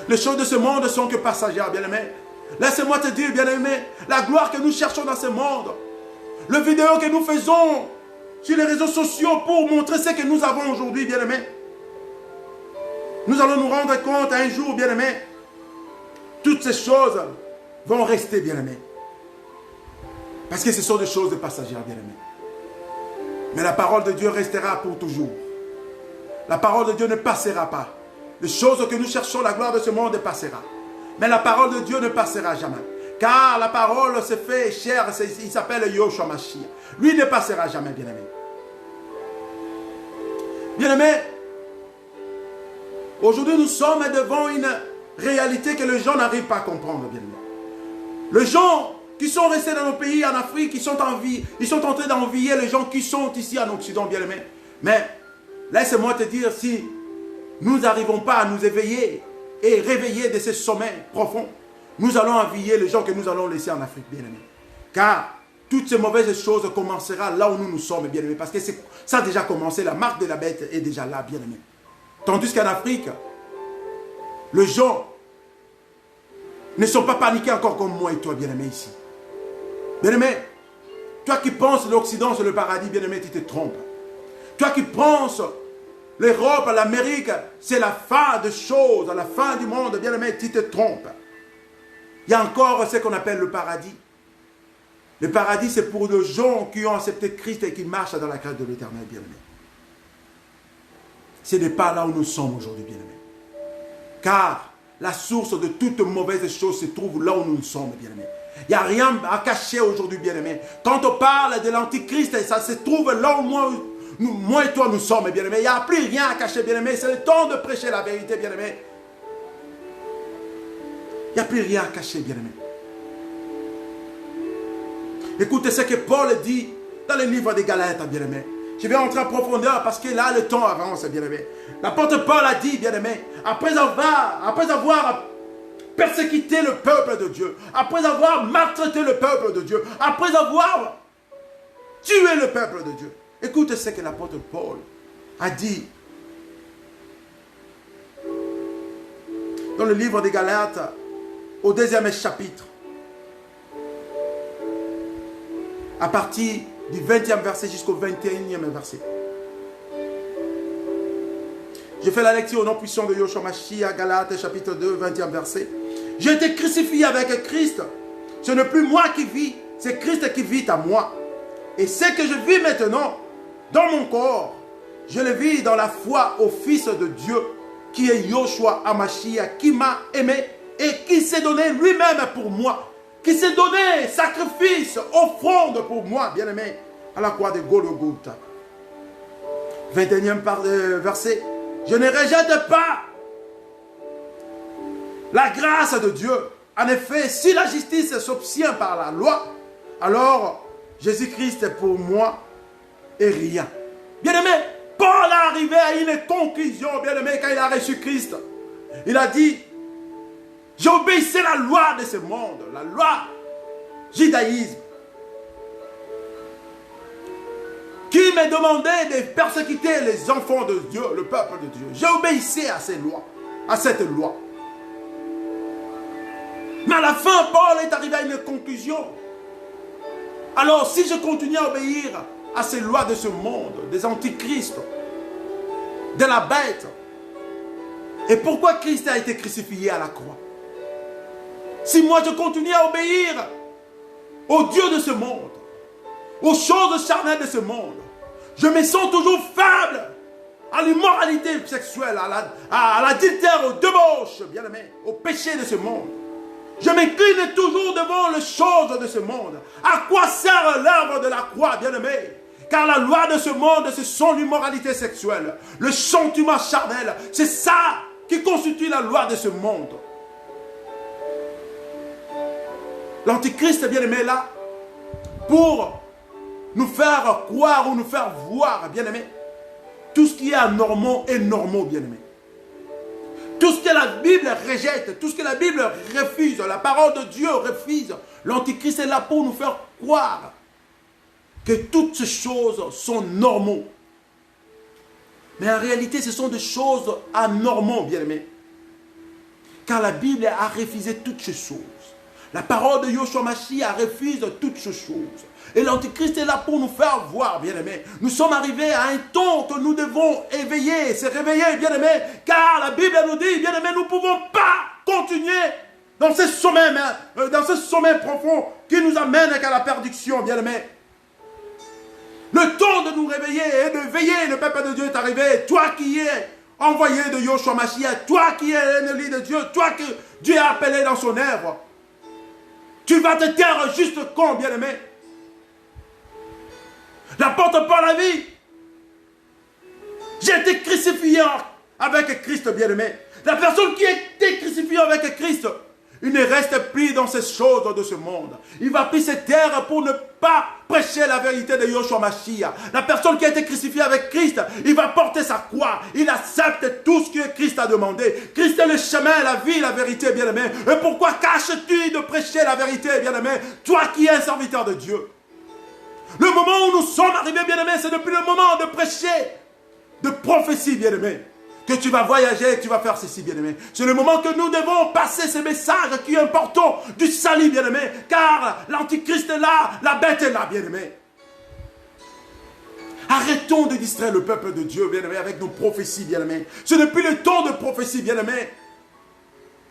Les choses de ce monde sont que passagères, bien-aimé. Laisse-moi te dire, bien-aimé, la gloire que nous cherchons dans ce monde, les vidéos que nous faisons sur les réseaux sociaux pour montrer ce que nous avons aujourd'hui, bien-aimé. Nous allons nous rendre compte un jour, bien-aimé, toutes ces choses vont rester, bien-aimé. Parce que ce sont des choses passagères, bien-aimé. Mais la parole de Dieu restera pour toujours. La parole de Dieu ne passera pas. Les choses que nous cherchons, la gloire de ce monde passera. Mais la parole de Dieu ne passera jamais. Car la parole se fait chair, il s'appelle Yahshua Mashiach. Lui ne passera jamais, bien-aimé. Bien-aimé, aujourd'hui nous sommes devant une réalité que les gens n'arrivent pas à comprendre, bien-aimé. Les gens qui sont restés dans nos pays en Afrique, ils sont en train d'envier les gens qui sont ici en Occident, bien-aimés. Mais laisse-moi te dire, si nous n'arrivons pas à nous éveiller et réveiller de ces sommets profonds, nous allons envier les gens que nous allons laisser en Afrique, bien-aimés. Car toutes ces mauvaises choses commenceront là où nous sommes, bien-aimés. Parce que ça a déjà commencé, la marque de la bête est déjà là, bien-aimés. Tandis qu'en Afrique, les gens ne sont pas paniqués encore comme moi et toi, bien-aimés, ici. Bien-aimé, toi qui penses l'Occident c'est le paradis, bien-aimé, tu te trompes. Toi qui penses l'Europe, l'Amérique, c'est la fin des choses, la fin du monde, bien-aimé, tu te trompes. Il y a encore ce qu'on appelle le paradis. Le paradis, c'est pour les gens qui ont accepté Christ et qui marchent dans la crainte de l'Éternel, bien-aimé. Ce n'est pas là où nous sommes aujourd'hui, bien-aimé. Car la source de toute mauvaise chose se trouve là où nous sommes, bien-aimé. Il n'y a rien à cacher aujourd'hui, bien-aimé. Quand on parle de l'Antichrist, ça se trouve là où moi et toi nous sommes, bien-aimé. Il n'y a plus rien à cacher, bien-aimé. C'est le temps de prêcher la vérité, bien-aimé. Il n'y a plus rien à cacher, bien-aimé. Écoutez ce que Paul dit dans le livre des Galates, bien-aimé. Je vais entrer en profondeur parce que là, le temps avance, bien-aimé. L'apôtre Paul a dit, bien-aimé, après avoir persécuté le peuple de Dieu, après avoir maltraité le peuple de Dieu, après avoir tué le peuple de Dieu. Écoutez ce que l'apôtre Paul a dit dans le livre des Galates, au 2e chapitre, à partir du 20e verset jusqu'au 21e verset. Je fais la lecture au nom puissant de Yeshua Mashiach, Galates chapitre 2, 20e verset. J'ai été crucifié avec Christ. Ce n'est plus moi qui vis, c'est Christ qui vit à moi. Et ce que je vis maintenant dans mon corps, je le vis dans la foi au Fils de Dieu, qui est Yeshua Hamashiach, qui m'a aimé et qui s'est donné lui-même pour moi, qui s'est donné sacrifice, offrande pour moi, bien-aimé, à la croix de Golgotha. 21e verset. Je ne rejette pas la grâce de Dieu. En effet, si la justice s'obtient par la loi, alors Jésus-Christ pour moi est rien. Bien-aimé, Paul est arrivé à une conclusion, bien-aimé, quand il a reçu Christ. Il a dit, j'obéissais la loi de ce monde, la loi judaïsme, qui me demandait de persécuter les enfants de Dieu, le peuple de Dieu. J'obéissais à ces lois, à cette loi. Mais à la fin, Paul est arrivé à une conclusion. Alors, si je continue à obéir à ces lois de ce monde, des antichrists, de la bête, et pourquoi Christ a été crucifié à la croix? Si moi je continue à obéir aux dieux de ce monde, aux choses charnelles de ce monde, je me sens toujours faible à l'immoralité sexuelle, à l'adultère, aux débauches, bien aimé, au péché de ce monde. Je m'incline toujours devant les choses de ce monde. À quoi sert l'œuvre de la croix, bien aimé? Car la loi de ce monde, ce sont l'immoralité sexuelle, le sentiment charnel. C'est ça qui constitue la loi de ce monde. L'Antichrist, bien aimé, là, pour nous faire croire ou nous faire voir, bien aimé, tout ce qui est anormal est normal, bien aimé. Tout ce que la Bible rejette, tout ce que la Bible refuse, la parole de Dieu refuse, l'Antichrist est là pour nous faire croire que toutes ces choses sont normales. Mais en réalité, ce sont des choses anormales, bien aimé. Car la Bible a refusé toutes ces choses. La parole de Yeshua Mashiach refuse toutes ces choses. Et l'Antichrist est là pour nous faire voir, bien-aimés. Nous sommes arrivés à un temps que nous devons éveiller, se réveiller, bien-aimés. Car la Bible nous dit, bien-aimés, nous ne pouvons pas continuer dans ce sommet profond qui nous amène à la perdition, bien-aimés. Le temps de nous réveiller et de veiller, le peuple de Dieu est arrivé. Toi qui es envoyé de Yeshua Mashiach, toi qui es l'ennemi de Dieu, toi que Dieu a appelé dans son œuvre, tu vas te taire juste quand, bien-aimé? L'apôtre Paul a dit, j'ai été crucifié avec Christ, bien-aimé. La personne qui a été crucifiée avec Christ, Il ne reste plus dans ces choses de ce monde. Il va plus se taire pour ne pas prêcher la vérité de Yeshua Mashiach. La personne qui a été crucifiée avec Christ, il va porter sa croix. Il accepte tout ce que Christ a demandé. Christ est le chemin, la vie, la vérité, bien-aimé. Et pourquoi caches-tu de prêcher la vérité, bien-aimé? Toi qui es un serviteur de Dieu. Le moment où nous sommes arrivés, bien-aimé, c'est depuis le moment de prêcher, de prophétie, bien-aimé, que tu vas voyager et que tu vas faire ceci, bien-aimé. C'est le moment que nous devons passer ces messages qui est important du salut, bien-aimé, car l'antichrist est là, la bête est là, bien-aimé. Arrêtons de distraire le peuple de Dieu, bien-aimé, avec nos prophéties, bien-aimé. Ce n'est plus le temps de prophétie, bien-aimé.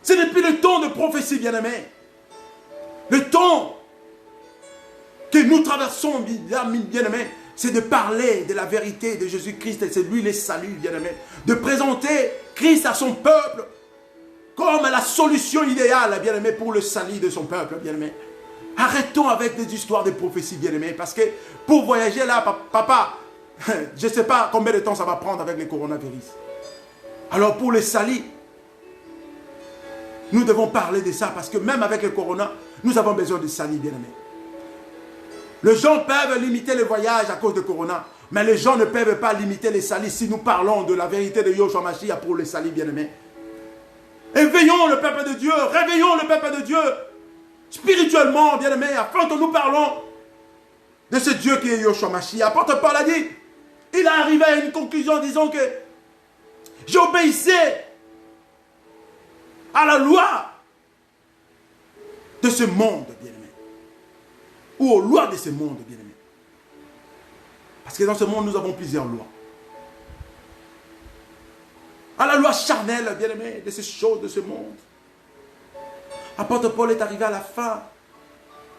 Ce n'est plus le temps de prophétie, bien-aimé. Le temps que nous traversons, bien-aimés, c'est de parler de la vérité de Jésus-Christ, et c'est lui le salut, bien-aimés. De présenter Christ à son peuple comme la solution idéale, bien-aimés, pour le salut de son peuple, bien-aimés. Arrêtons avec des histoires de prophéties, bien-aimés, parce que pour voyager là, papa, je ne sais pas combien de temps ça va prendre avec le coronavirus. Alors pour le salut, nous devons parler de ça, parce que même avec le corona, nous avons besoin de salut, bien-aimés. Les gens peuvent limiter le voyage à cause de Corona, mais les gens ne peuvent pas limiter les salis si nous parlons de la vérité de Yeshua Mashiach pour les salis, bien-aimés. Éveillons le peuple de Dieu, réveillons le peuple de Dieu, spirituellement, bien-aimés, afin que nous parlons de ce Dieu qui est Yeshua Mashiach. Apôtre Paul a dit, il est arrivé à une conclusion disant que j'obéissais à la loi de ce monde, bien-aimé. Ou aux lois de ce monde, bien-aimés. Parce que dans ce monde, nous avons plusieurs lois. À la loi charnelle, bien-aimés, de ces choses de ce monde. Apôtre Paul est arrivé à la fin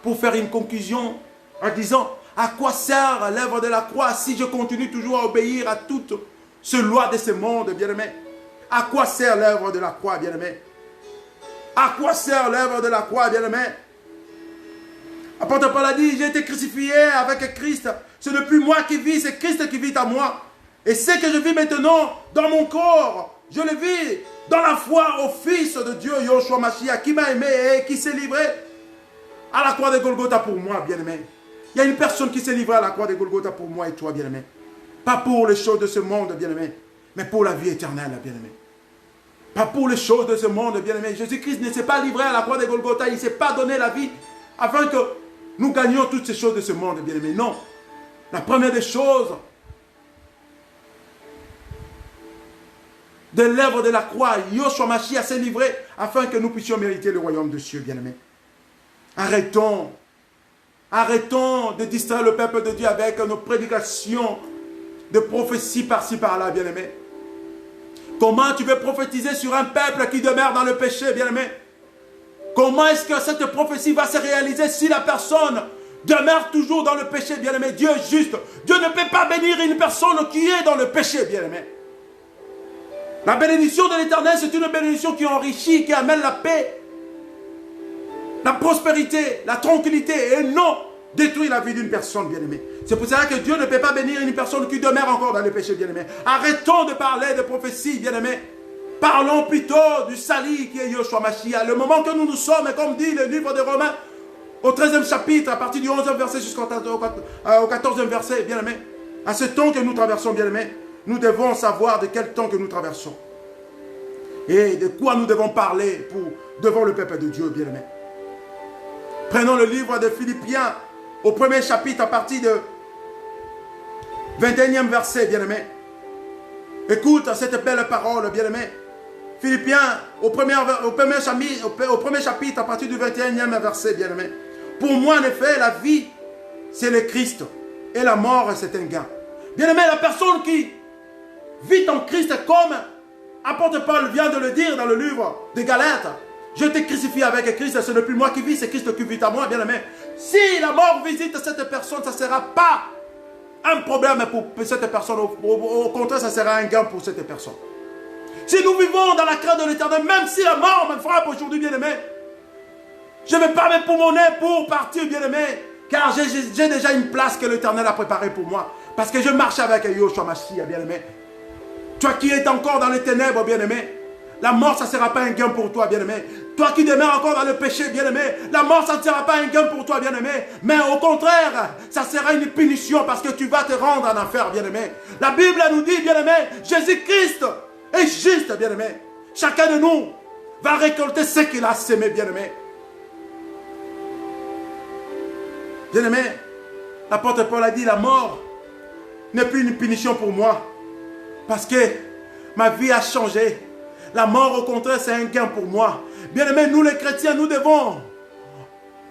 pour faire une conclusion en disant, à quoi sert l'œuvre de la croix si je continue toujours à obéir à toutes ces lois de ce monde, bien-aimés? À quoi sert l'œuvre de la croix, bien-aimés? À quoi sert l'œuvre de la croix, bien-aimés? Apôtre Paul a dit, j'ai été crucifié avec Christ. Ce n'est plus moi qui vis, c'est Christ qui vit en moi. Et ce que je vis maintenant dans mon corps, je le vis dans la foi au Fils de Dieu, Yeshua Mashiach, qui m'a aimé et qui s'est livré à la croix de Golgotha pour moi, bien-aimé. Il y a une personne qui s'est livrée à la croix de Golgotha pour moi et toi, bien-aimé. Pas pour les choses de ce monde, bien-aimé, mais pour la vie éternelle, bien-aimé. Pas pour les choses de ce monde, bien-aimé. Jésus-Christ ne s'est pas livré à la croix de Golgotha, il ne s'est pas donné la vie afin que nous gagnions toutes ces choses de ce monde, bien-aimé. Non. La première des choses, de l'œuvre de la croix, Yeshua Mashiach s'est livré afin que nous puissions mériter le royaume de Dieu, bien-aimé. Arrêtons de distraire le peuple de Dieu avec nos prédications de prophéties par-ci par-là, bien-aimé. Comment tu veux prophétiser sur un peuple qui demeure dans le péché, bien-aimé? Comment est-ce que cette prophétie va se réaliser si la personne demeure toujours dans le péché, bien-aimé? Dieu est juste. Dieu ne peut pas bénir une personne qui est dans le péché, bien-aimé. La bénédiction de l'Éternel, c'est une bénédiction qui enrichit, qui amène la paix, la prospérité, la tranquillité, et non détruire la vie d'une personne, bien-aimé. C'est pour cela que Dieu ne peut pas bénir une personne qui demeure encore dans le péché, bien-aimé. Arrêtons de parler de prophétie, bien-aimé. Parlons plutôt du salut qui est Yeshua Mashiach. Le moment que nous nous sommes, comme dit le livre de Romains, au 13e chapitre, à partir du 11e verset jusqu'au 14e verset, bien-aimé. À ce temps que nous traversons, bien-aimé, nous devons savoir de quel temps que nous traversons. Et de quoi nous devons parler devant le peuple de Dieu, bien-aimé. Prenons le livre de Philippiens, au 1er chapitre, à partir de 21e verset, bien-aimé. Écoute cette belle parole, bien-aimé. Philippiens, au premier chapitre, à partir du 21e verset, bien-aimé. Pour moi, en effet, la vie, c'est le Christ. Et la mort, c'est un gain. Bien-aimé, la personne qui vit en Christ comme apôtre Paul vient de le dire dans le livre de Galates. Je t'ai crucifié avec Christ, ce n'est plus moi qui vis, c'est Christ qui vit en moi, bien-aimé. Si la mort visite cette personne, ça ne sera pas un problème pour cette personne. Au contraire, ça sera un gain pour cette personne. Si nous vivons dans la crainte de l'Éternel, même si la mort me frappe aujourd'hui, bien-aimé, je ne vais pas m'époumoner pour partir, bien-aimé, car j'ai déjà une place que l'Éternel a préparée pour moi. Parce que je marche avec Yeshua Mashiach, bien-aimé. Toi qui es encore dans les ténèbres, bien-aimé, la mort, ça ne sera pas un gain pour toi, bien-aimé. Toi qui demeures encore dans le péché, bien-aimé, la mort, ça ne sera pas un gain pour toi, bien-aimé. Mais au contraire, ça sera une punition parce que tu vas te rendre en enfer, bien-aimé. La Bible nous dit, bien-aimé, Jésus-Christ est juste, bien-aimé. Chacun de nous va récolter ce qu'il a semé, bien-aimé. Bien-aimé, l'apôtre Paul a dit, la mort n'est plus une punition pour moi. Parce que ma vie a changé. La mort, au contraire, c'est un gain pour moi. Bien-aimés, nous les chrétiens, nous devons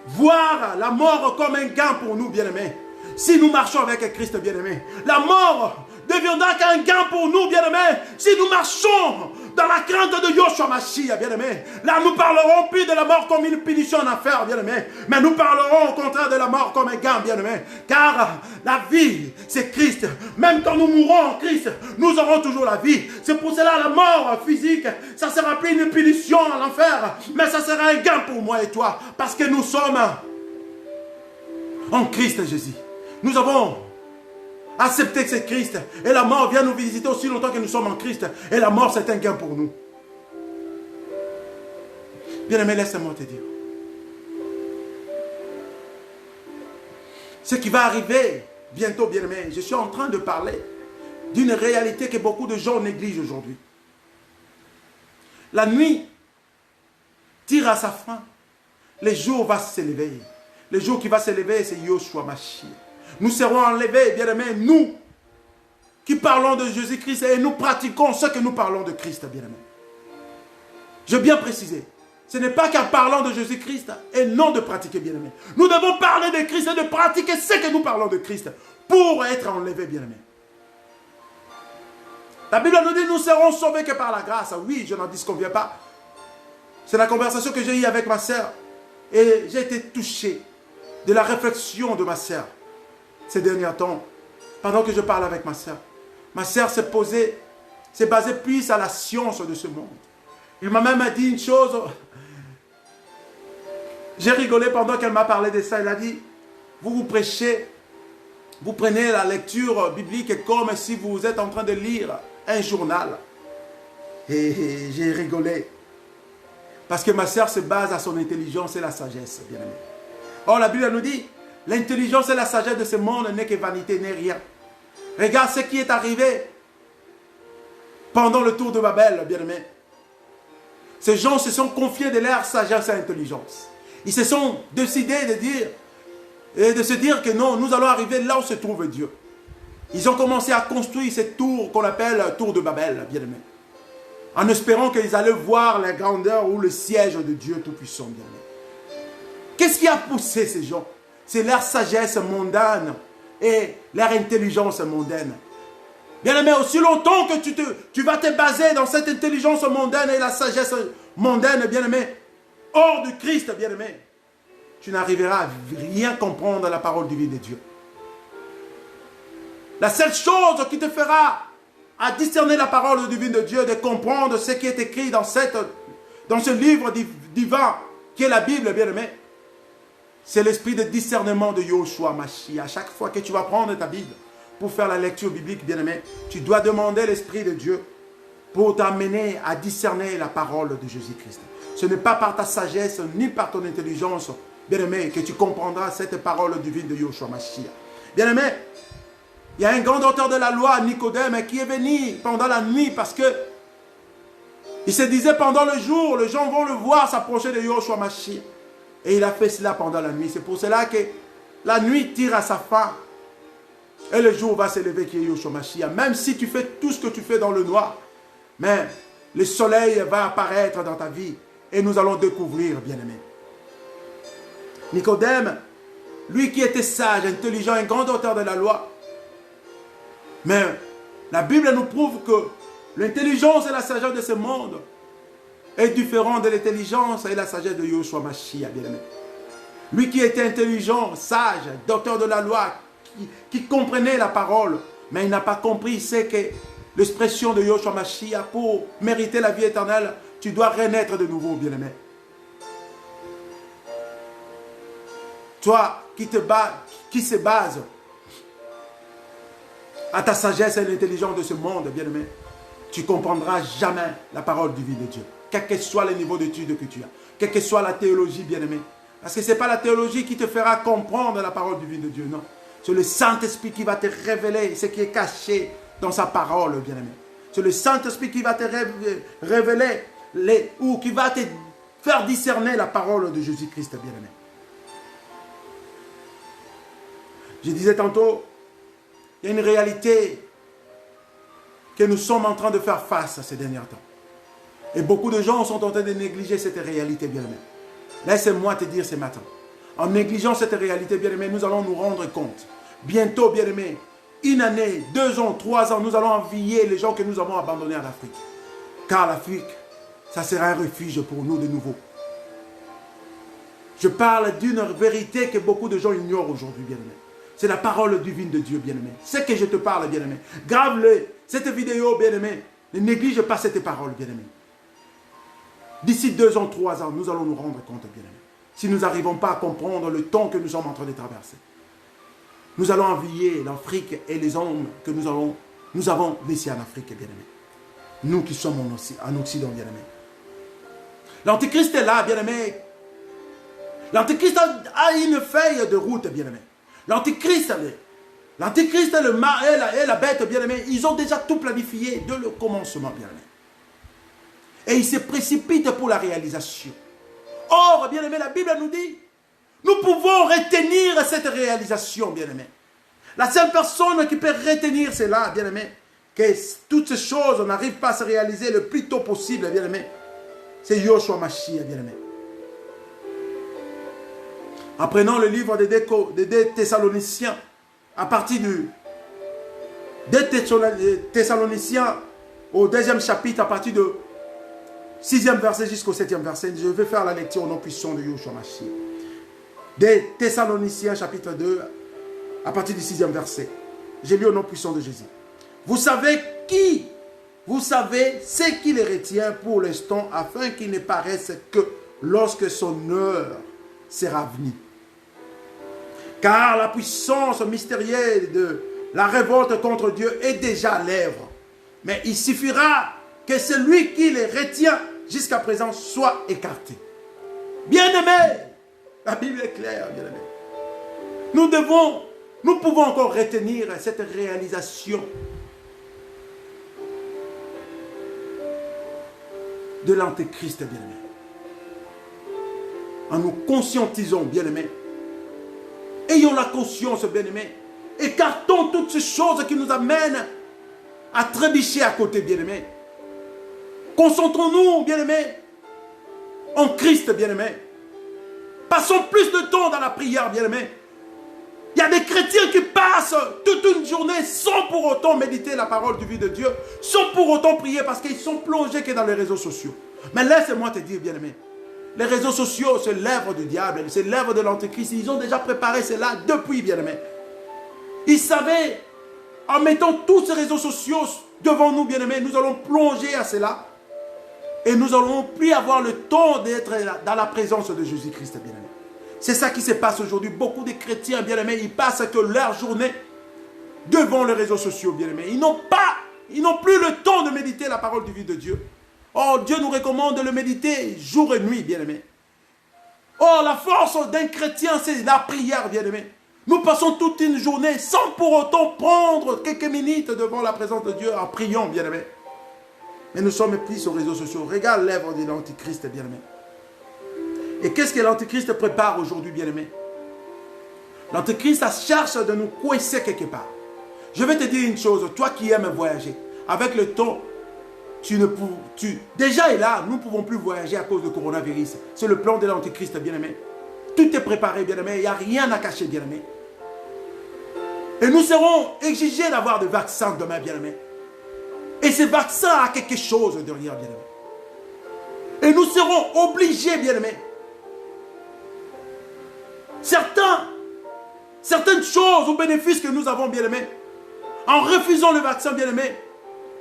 voir la mort comme un gain pour nous, bien-aimés. Si nous marchons avec Christ, bien-aimés, la mort deviendra qu'un gain pour nous, bien-aimés. Si nous marchons dans la crainte de Yoshua Mashiach, bien-aimés, là nous parlerons plus de la mort comme une punition en affaire, bien-aimés, mais nous parlerons au contraire de la mort comme un gain, bien-aimés, car la vie, c'est Christ. Même quand nous mourrons en Christ, nous aurons toujours la vie. C'est pour cela la mort physique, ça sera plus une punition en enfer, mais ça sera un gain pour moi et toi, parce que nous sommes en Christ Jésus. Nous avons accepté que c'est Christ. Et la mort vient nous visiter aussi longtemps que nous sommes en Christ. Et la mort, c'est un gain pour nous. Bien-aimé, laisse-moi te dire. Ce qui va arriver bientôt, bien-aimé, je suis en train de parler d'une réalité que beaucoup de gens négligent aujourd'hui. La nuit tire à sa fin. Le jour va s'élever. Le jour qui va s'élever, c'est Yoshua Mashiach. Nous serons enlevés, bien-aimés, nous qui parlons de Jésus-Christ et nous pratiquons ce que nous parlons de Christ, bien-aimés. Je veux bien préciser, ce n'est pas qu'en parlant de Jésus-Christ et non de pratiquer, bien-aimés. Nous devons parler de Christ et de pratiquer ce que nous parlons de Christ pour être enlevés, bien-aimés. La Bible nous dit, nous serons sauvés que par la grâce. Oui, je n'en disconviens pas. C'est la conversation que j'ai eue avec ma sœur et j'ai été touché de la réflexion de ma sœur ces derniers temps, pendant que je parle avec ma sœur. Ma sœur s'est basée plus à la science de ce monde. Il m'a même dit une chose. J'ai rigolé pendant qu'elle m'a parlé de ça. Elle a dit, vous prêchez, vous prenez la lecture biblique comme si vous êtes en train de lire un journal. Et j'ai rigolé. Parce que ma sœur se base à son intelligence et la sagesse, bien aimé. Or, la Bible nous dit, l'intelligence et la sagesse de ce monde n'est que vanité, n'est rien. Regarde ce qui est arrivé pendant le tour de Babel, bien-aimé. Ces gens se sont confiés de leur sagesse et intelligence. Ils se sont décidés de se dire que non, nous allons arriver là où se trouve Dieu. Ils ont commencé à construire cette tour qu'on appelle tour de Babel, bien-aimé. En espérant qu'ils allaient voir la grandeur ou le siège de Dieu Tout-Puissant, bien-aimé. Qu'est-ce qui a poussé ces gens? C'est leur sagesse mondaine et leur intelligence mondaine. Bien-aimé, aussi longtemps que tu vas te baser dans cette intelligence mondaine et la sagesse mondaine, bien-aimé, hors de Christ, bien-aimé, tu n'arriveras à rien comprendre à la parole divine de Dieu. La seule chose qui te fera à discerner la parole divine de Dieu, de comprendre ce qui est écrit dans ce livre divin qui est la Bible, bien-aimé, c'est l'esprit de discernement de Yoshua Mashiach. À chaque fois que tu vas prendre ta Bible pour faire la lecture biblique, bien-aimé, tu dois demander l'esprit de Dieu pour t'amener à discerner la parole de Jésus-Christ. Ce n'est pas par ta sagesse ni par ton intelligence, bien-aimé, que tu comprendras cette parole divine de Yoshua Mashiach. Bien-aimé, il y a un grand auteur de la loi, Nicodème, qui est venu pendant la nuit parce que il se disait pendant le jour, les gens vont le voir s'approcher de Yoshua Mashiach. Et il a fait cela pendant la nuit. C'est pour cela que la nuit tire à sa fin. Et le jour va s'élever qui est Yoshua Mashiach. Même si tu fais tout ce que tu fais dans le noir, mais le soleil va apparaître dans ta vie. Et nous allons découvrir, bien-aimé. Nicodème, lui qui était sage, intelligent, un grand auteur de la loi. Mais la Bible nous prouve que l'intelligence et la sagesse de ce monde est différent de l'intelligence et la sagesse de Yoshua Mashiach, bien-aimé. Lui qui était intelligent, sage, docteur de la loi, qui comprenait la parole, mais il n'a pas compris, c'est que l'expression de Yoshua Mashiach, pour mériter la vie éternelle, tu dois renaître de nouveau, bien-aimé. Toi qui se base à ta sagesse et l'intelligence de ce monde, bien-aimé, tu ne comprendras jamais la parole divine de Dieu. Quel que soit le niveau d'études que tu as, quelle que soit la théologie, bien-aimé. Parce que ce n'est pas la théologie qui te fera comprendre la parole divine de Dieu, non. C'est le Saint-Esprit qui va te révéler ce qui est caché dans sa parole, bien-aimé. C'est le Saint-Esprit qui va te révéler ou qui va te faire discerner la parole de Jésus-Christ, bien-aimé. Je disais tantôt, il y a une réalité que nous sommes en train de faire face à ces derniers temps. Et beaucoup de gens sont en train de négliger cette réalité, bien-aimé. Laisse-moi te dire ce matin, en négligeant cette réalité, bien-aimé, nous allons nous rendre compte. Bientôt, bien-aimé, 1 année, 2 ans, 3 ans, nous allons envier les gens que nous avons abandonnés en Afrique. Car l'Afrique, ça sera un refuge pour nous de nouveau. Je parle d'une vérité que beaucoup de gens ignorent aujourd'hui, bien-aimé. C'est la parole divine de Dieu, bien-aimé. C'est que je te parle, bien-aimé. Grave-le. Cette vidéo, bien-aimé. Ne néglige pas cette parole, bien-aimé. D'ici 2 ans, 3 ans, nous allons nous rendre compte, bien-aimé. Si nous n'arrivons pas à comprendre le temps que nous sommes en train de traverser. Nous allons envier l'Afrique et les hommes que nous avons laissés en Afrique, bien-aimé. Nous qui sommes en Occident, bien-aimé. L'Antéchrist est là, bien-aimé. L'Antéchrist a une feuille de route, bien-aimé. L'Antéchrist et la bête, bien-aimé, ils ont déjà tout planifié dès le commencement, bien-aimé. Et ils se précipitent pour la réalisation. Or, bien-aimé, la Bible nous dit, nous pouvons retenir cette réalisation, bien-aimé. La seule personne qui peut retenir cela, bien-aimé, que toutes ces choses n'arrivent pas à se réaliser le plus tôt possible, bien-aimé, c'est Yoshua Mashiach, bien-aimé. En prenant le livre des 2 Thessaloniciens, à partir du 2 Thessaloniciens au 2e chapitre, à partir du 6e verset jusqu'au 7e verset, je vais faire la lecture au nom puissant de Yoshua Mashiach. Des Thessaloniciens chapitre 2, à partir du 6e verset. J'ai lu au nom puissant de Jésus. Vous savez ce qui les retient pour l'instant, afin qu'il ne paraisse que lorsque son heure sera venue. Car la puissance mystérieuse de la révolte contre Dieu est déjà à l'œuvre. Mais il suffira que celui qui les retient jusqu'à présent soit écarté. Bien-aimés, la Bible est claire, bien-aimés. Nous pouvons encore retenir cette réalisation de l'Antéchrist, bien-aimé. En nous conscientisant, bien-aimés. Ayons la conscience, bien-aimés. Écartons toutes ces choses qui nous amènent à trébucher à côté, bien-aimés. Concentrons-nous, bien-aimés, en Christ, bien-aimés. Passons plus de temps dans la prière, bien-aimés. Il y a des chrétiens qui passent toute une journée sans pour autant méditer la parole du vie de Dieu, sans pour autant prier parce qu'ils sont plongés que dans les réseaux sociaux. Mais laisse-moi te dire, bien-aimé, les réseaux sociaux, c'est l'œuvre du diable, c'est l'œuvre de l'Antéchrist. Ils ont déjà préparé cela depuis, bien-aimé. Ils savaient, en mettant tous ces réseaux sociaux devant nous, bien-aimés, nous allons plonger à cela. Et nous n'allons plus avoir le temps d'être dans la présence de Jésus-Christ, bien-aimé. C'est ça qui se passe aujourd'hui. Beaucoup de chrétiens, bien-aimés, ils passent que leur journée devant les réseaux sociaux, bien-aimés. Ils n'ont plus le temps de méditer la parole du vie de Dieu. Or, Dieu nous recommande de le méditer jour et nuit, bien-aimés. Or, la force d'un chrétien, c'est la prière, bien-aimés. Nous passons toute une journée sans pour autant prendre quelques minutes devant la présence de Dieu en priant, bien-aimés. Mais nous sommes pris sur les réseaux sociaux. Regarde l'œuvre de l'Antéchrist, bien-aimé. Et qu'est-ce que l'Antéchrist prépare aujourd'hui, bien-aimé? L'Antéchrist cherche de nous coincer quelque part. Je vais te dire une chose, toi qui aimes voyager, avec le temps, déjà est là, nous ne pouvons plus voyager à cause du coronavirus. C'est le plan de l'Antéchrist, bien-aimé. Tout est préparé, bien-aimé. Il n'y a rien à cacher, bien-aimé. Et nous serons exigés d'avoir des vaccins demain, bien-aimé. Et ce vaccin a quelque chose derrière, bien-aimé. Et nous serons obligés, bien-aimé. Certaines choses ou bénéfices que nous avons, bien-aimé, en refusant le vaccin, bien-aimé,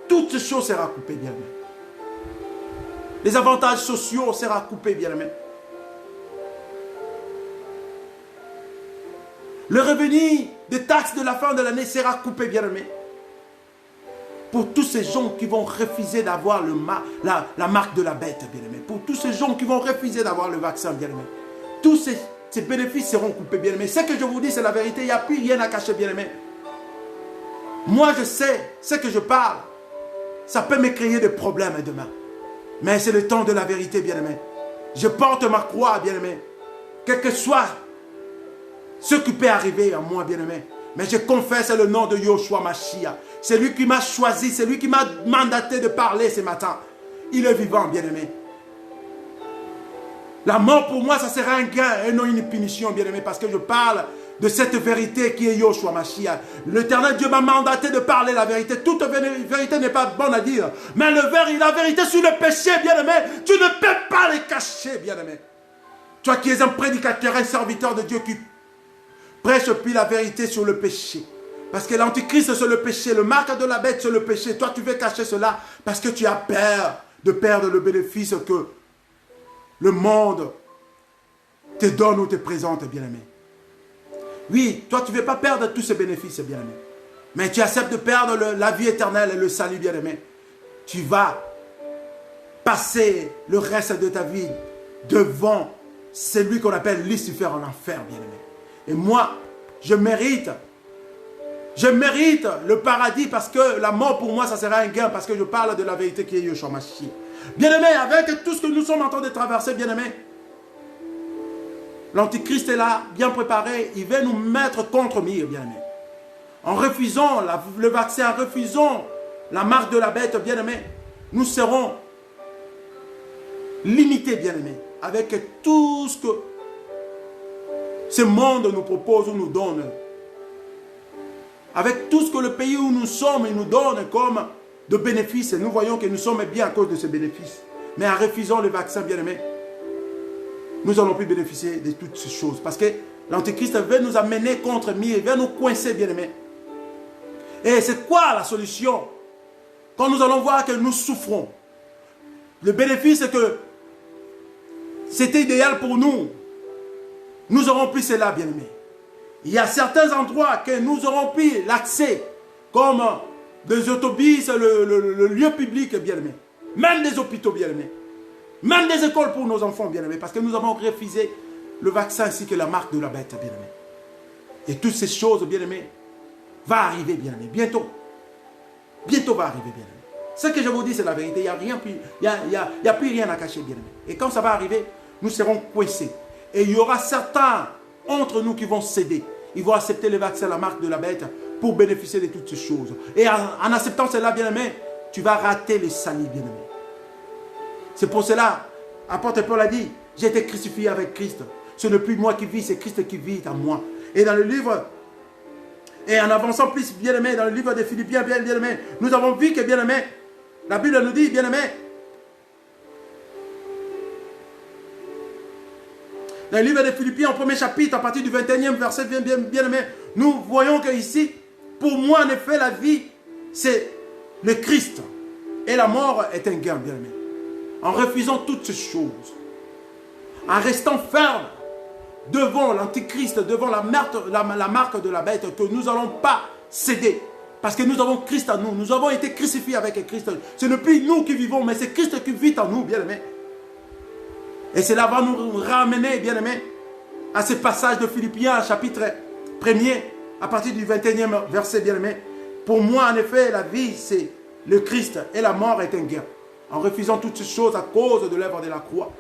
toutes ces choses seront coupées, bien-aimé. Les avantages sociaux seront coupés, bien-aimé. Le revenu des taxes de la fin de l'année sera coupé, bien-aimé. Pour tous ces gens qui vont refuser d'avoir la marque de la bête, bien-aimé. Pour tous ces gens qui vont refuser d'avoir le vaccin, bien-aimé. Tous ces bénéfices seront coupés, bien-aimé. Ce que je vous dis, c'est la vérité. Il n'y a plus rien à cacher, bien-aimé. Moi, je sais ce que je parle. Ça peut me créer des problèmes demain. Mais c'est le temps de la vérité, bien-aimé. Je porte ma croix, bien-aimé. Quel que soit ce qui peut arriver à moi, bien-aimé. Mais je confesse le nom de Yoshua Mashiach. C'est lui qui m'a choisi, c'est lui qui m'a mandaté de parler ce matin. Il est vivant, bien-aimé. La mort pour moi, ça sera un gain et non une punition, bien-aimé, parce que je parle de cette vérité qui est Yoshua Mashiach. L'Éternel Dieu m'a mandaté de parler la vérité. Toute vérité n'est pas bonne à dire. Mais la vérité sur le péché, bien-aimé, tu ne peux pas les cacher, bien-aimé. Toi qui es un prédicateur, un serviteur de Dieu qui prêche puis la vérité sur le péché. Parce que l'antichrist c'est le péché, le marque de la bête c'est le péché. Toi tu veux cacher cela parce que tu as peur de perdre le bénéfice que le monde te donne ou te présente, bien-aimé. Oui, toi tu ne veux pas perdre tous ces bénéfices, bien-aimé. Mais tu acceptes de perdre la vie éternelle et le salut, bien-aimé. Tu vas passer le reste de ta vie devant celui qu'on appelle Lucifer en enfer, bien-aimé. Et moi, je mérite le paradis parce que la mort pour moi, ça sera un gain parce que je parle de la vérité qui est Yoshua Mashiach. Bien-aimé, avec tout ce que nous sommes en train de traverser, bien-aimé, l'Antichrist est là, bien préparé, il va nous mettre contre mire, bien-aimé. En refusant le vaccin, en refusant la marque de la bête, bien-aimé, nous serons limités, bien-aimé, avec tout ce que ce monde nous propose ou nous donne. Avec tout ce que le pays où nous sommes nous donne comme de bénéfices. Nous voyons que nous sommes bien à cause de ces bénéfices. Mais en refusant le vaccin, bien-aimé, nous n'allons plus bénéficier de toutes ces choses. Parce que l'Antéchrist veut nous amener contre mire, il veut nous coincer, bien-aimé. Et c'est quoi la solution? Quand nous allons voir que nous souffrons, le bénéfice c'est que c'était idéal pour nous. Nous aurons plus cela, bien-aimé. Il y a certains endroits que nous aurons plus l'accès, comme des autobus, le lieu public, bien-aimé. Même des hôpitaux, bien-aimé. Même des écoles pour nos enfants, bien-aimés. Parce que nous avons refusé le vaccin ainsi que la marque de la bête, bien-aimé. Et toutes ces choses, bien-aimé, vont arriver, bien-aimé. Bientôt. Bientôt va arriver, bien-aimé. Ce que je vous dis, c'est la vérité. Il n'y a plus rien à cacher, bien-aimé. Et quand ça va arriver, nous serons coincés. Et il y aura certains entre nous qui vont céder. Ils vont accepter le vaccin, la marque de la bête, pour bénéficier de toutes ces choses. Et en acceptant cela, bien-aimé, tu vas rater le salut, bien-aimé. C'est pour cela, apôtre Paul a dit, j'ai été crucifié avec Christ. Ce n'est plus moi qui vis, c'est Christ qui vit en moi. Et dans le livre, et en avançant plus, bien-aimé, dans le livre de Philippiens, bien-aimé, nous avons vu que, bien-aimé, la Bible nous dit, bien-aimé, dans le livre de Philippiens, au premier chapitre, à partir du 21e verset, bien-aimé, nous voyons que ici, pour moi, en effet, la vie, c'est le Christ. Et la mort est un gain, bien-aimé. En refusant toutes ces choses, en restant ferme devant l'Antichrist, devant la marque de la bête, que nous n'allons pas céder. Parce que nous avons Christ en nous. Nous avons été crucifiés avec Christ. Ce n'est plus nous qui vivons, mais c'est Christ qui vit en nous, bien-aimé. Et cela va nous ramener, bien-aimés, à ce passage de Philippiens, chapitre 1er, à partir du 21e verset, bien-aimés. Pour moi, en effet, la vie, c'est le Christ, et la mort est un gain. En refusant toutes ces choses à cause de l'œuvre de la croix.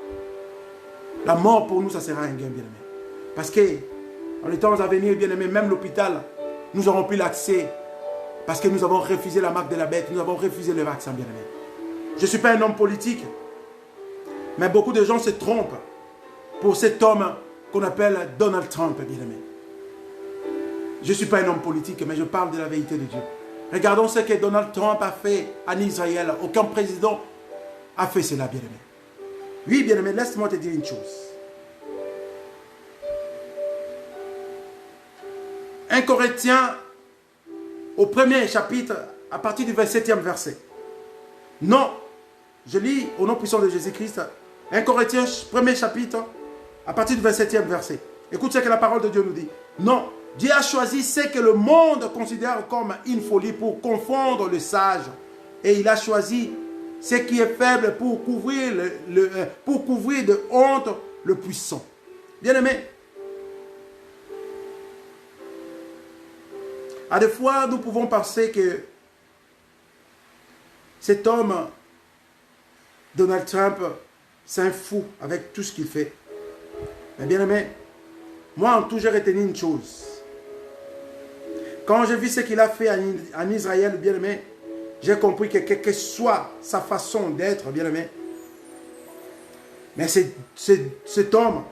La mort, pour nous, ça sera un gain, bien-aimés. Parce que, dans les temps à venir, bien-aimés, même l'hôpital, nous n'aurons plus l'accès. Parce que nous avons refusé la marque de la bête, nous avons refusé le vaccin, bien-aimés. Je ne suis pas un homme politique. Mais beaucoup de gens se trompent pour cet homme qu'on appelle Donald Trump, bien-aimé. Je ne suis pas un homme politique, mais je parle de la vérité de Dieu. Regardons ce que Donald Trump a fait en Israël. Aucun président a fait cela, bien-aimé. Oui, bien-aimé, laisse-moi te dire une chose. 1 Corinthiens, au premier chapitre, à partir du 27e verset. Non, je lis au nom puissant de Jésus-Christ, 1 Corinthiens, premier chapitre, à partir du 27e verset. Écoute ce que la parole de Dieu nous dit. Non, Dieu a choisi ce que le monde considère comme une folie pour confondre le sage Et il a choisi ce qui est faible pour couvrir, pour couvrir de honte le puissant. Bien-aimés, à des fois, nous pouvons penser que cet homme, Donald Trump, c'est un fou avec tout ce qu'il fait. Mais bien-aimés, moi, en tout, j'ai retenu une chose. Quand j'ai vu ce qu'il a fait en Israël, bien-aimé, j'ai compris que quelle que soit sa façon d'être, bien-aimé, mais cet homme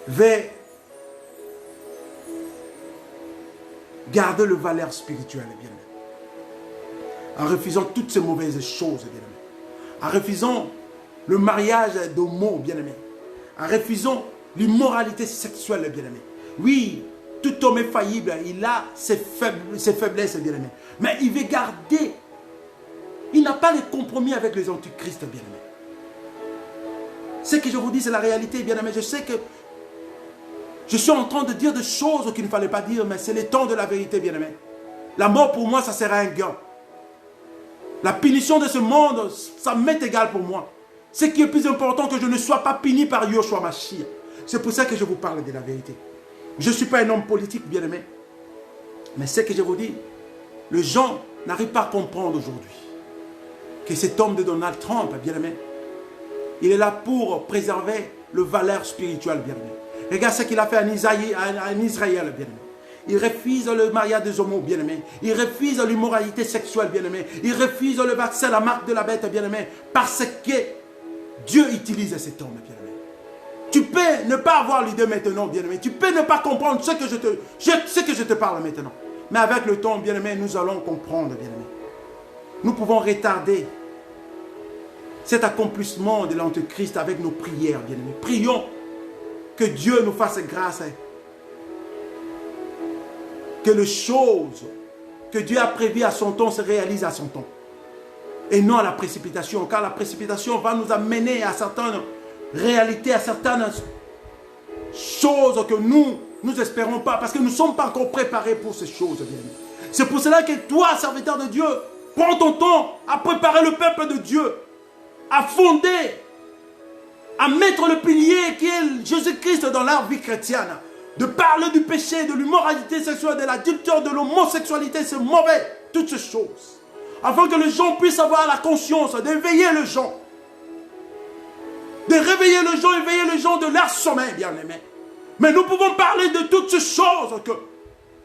veut garder le valeur spirituelle, bien-aimé, en refusant toutes ces mauvaises choses, bien-aimé, en refusant le mariage d'homo, bien-aimé, en refusant l'immoralité sexuelle, bien-aimé. Oui, tout homme est faillible, il a ses faiblesses, bien-aimé. Mais il veut garder, il n'a pas de compromis avec les antichrists, bien-aimé. Ce que je vous dis, c'est la réalité, bien-aimé. Je sais que je suis en train de dire des choses qu'il ne fallait pas dire, mais c'est le temps de la vérité, bien-aimé. La mort, pour moi, ça sera un gain. La punition de ce monde, ça m'est égal pour moi. Ce qui est plus important, que je ne sois pas puni par Yoshua Mashiach. C'est pour ça que je vous parle de la vérité. Je ne suis pas un homme politique, bien-aimé. Mais ce que je vous dis, les gens n'arrivent pas à comprendre aujourd'hui que cet homme de Donald Trump, bien-aimé, il est là pour préserver le valeur spirituelle, bien-aimé. Regarde ce qu'il a fait en Israël, bien-aimé. Il refuse le mariage des homos, bien-aimé. Il refuse l'immoralité sexuelle, bien-aimé. Il refuse le vaccin, la marque de la bête, bien-aimé. Parce que Dieu utilise cet homme, bien-aimé. Tu peux ne pas avoir l'idée maintenant, bien-aimé. Tu peux ne pas comprendre ce que je te parle maintenant. Mais avec le temps, bien-aimé, nous allons comprendre, bien-aimé. Nous pouvons retarder cet accomplissement de l'Antéchrist avec nos prières, bien-aimé. Prions que Dieu nous fasse grâce. Que les choses que Dieu a prévues à son temps se réalisent à son temps. Et non à la précipitation. Car la précipitation va nous amener à certaines réalités, à certaines choses que nous n'espérons pas. Parce que nous ne sommes pas encore préparés pour ces choses, bien-aimé. C'est pour cela que toi, serviteur de Dieu, prends ton temps à préparer le peuple de Dieu, à fonder, à mettre le pilier qui est Jésus-Christ dans leur vie chrétienne. De parler du péché, de l'immoralité sexuelle, de l'adultère, de l'homosexualité, c'est mauvais, toutes ces choses. Afin que les gens puissent avoir la conscience, d'éveiller les gens. De réveiller les gens, éveiller les gens de leur sommeil, bien-aimés. Mais nous pouvons parler de toutes ces choses que,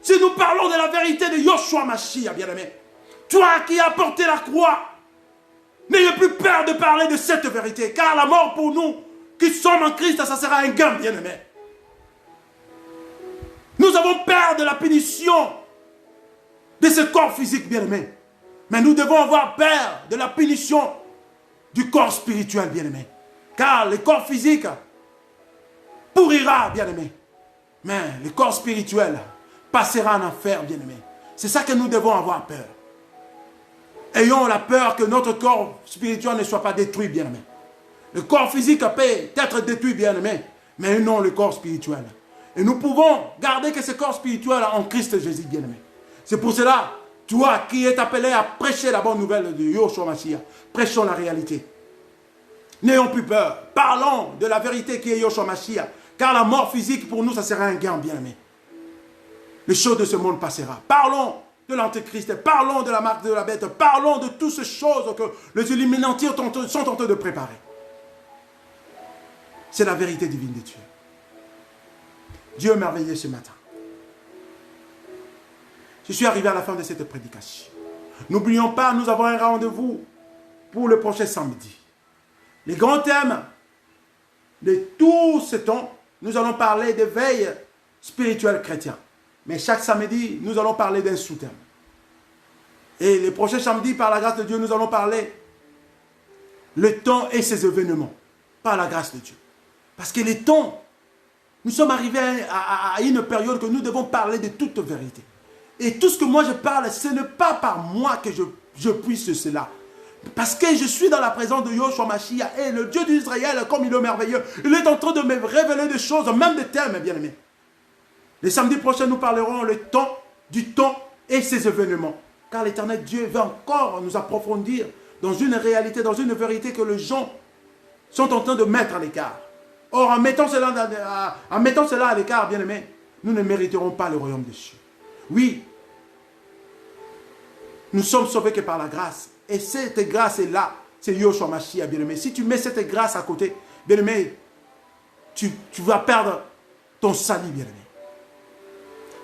si nous parlons de la vérité de Yoshua Mashiach, bien-aimé, toi qui as porté la croix, n'ayez plus peur de parler de cette vérité, car la mort pour nous, qui sommes en Christ, ça sera un gain, bien-aimé. Nous avons peur de la punition de ce corps physique, bien-aimé. Mais nous devons avoir peur de la punition du corps spirituel, bien-aimé. Car le corps physique pourrira, bien-aimé. Mais le corps spirituel passera en enfer, bien-aimé. C'est ça que nous devons avoir peur. Ayons la peur que notre corps spirituel ne soit pas détruit, bien-aimé. Le corps physique peut être détruit, bien-aimé, mais non le corps spirituel. Et nous pouvons garder que ce corps spirituel en Christ Jésus, bien-aimé. C'est pour cela, toi qui es appelé à prêcher la bonne nouvelle de Yoshua Mashiach, prêchons la réalité. N'ayons plus peur. Parlons de la vérité qui est Yoshua Mashiach. Car la mort physique, pour nous, ça sera un gain, bien-aimé. Les choses de ce monde passera. Parlons de l'Antéchrist, parlons de la marque de la bête, parlons de toutes ces choses que les Illuminati sont en train de préparer. C'est la vérité divine de Dieu. Dieu est merveilleux ce matin. Je suis arrivé à la fin de cette prédication. N'oublions pas, nous avons un rendez-vous pour le prochain samedi. Les grands thèmes de tout ce temps, nous allons parler d'éveil spirituel chrétien. Mais chaque samedi, nous allons parler d'un sous-thème. Et les prochains samedis, par la grâce de Dieu, nous allons parler le temps et ses événements. Par la grâce de Dieu. Parce que les temps, nous sommes arrivés à une période que nous devons parler de toute vérité. Et tout ce que moi je parle, ce n'est pas par moi que je puisse cela. Parce que je suis dans la présence de Yoshua Mashiach et le Dieu d'Israël, comme il est merveilleux, il est en train de me révéler des choses, même des thèmes, bien aimés. Les samedis prochains, nous parlerons du temps et ses événements. Car l'Éternel Dieu veut encore nous approfondir dans une réalité, dans une vérité que les gens sont en train de mettre à l'écart. Or, en mettant cela à l'écart, bien-aimés, nous ne mériterons pas le royaume des cieux. Oui, nous sommes sauvés que par la grâce. Et cette grâce est là. C'est Yoshua Mashiach, bien-aimé. Si tu mets cette grâce à côté, bien-aimé, tu vas perdre ton salut, bien-aimé.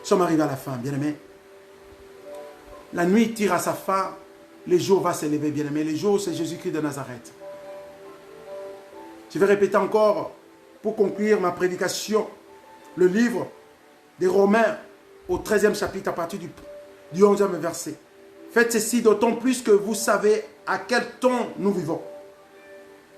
Nous sommes arrivés à la fin, bien-aimé. La nuit tire à sa fin. Les jours vont s'élever, bien-aimé. Les jours, c'est Jésus-Christ de Nazareth. Je vais répéter encore, pour conclure ma prédication, le livre des Romains, au 13e chapitre, à partir du 11e verset. Faites ceci d'autant plus que vous savez à quel temps nous vivons.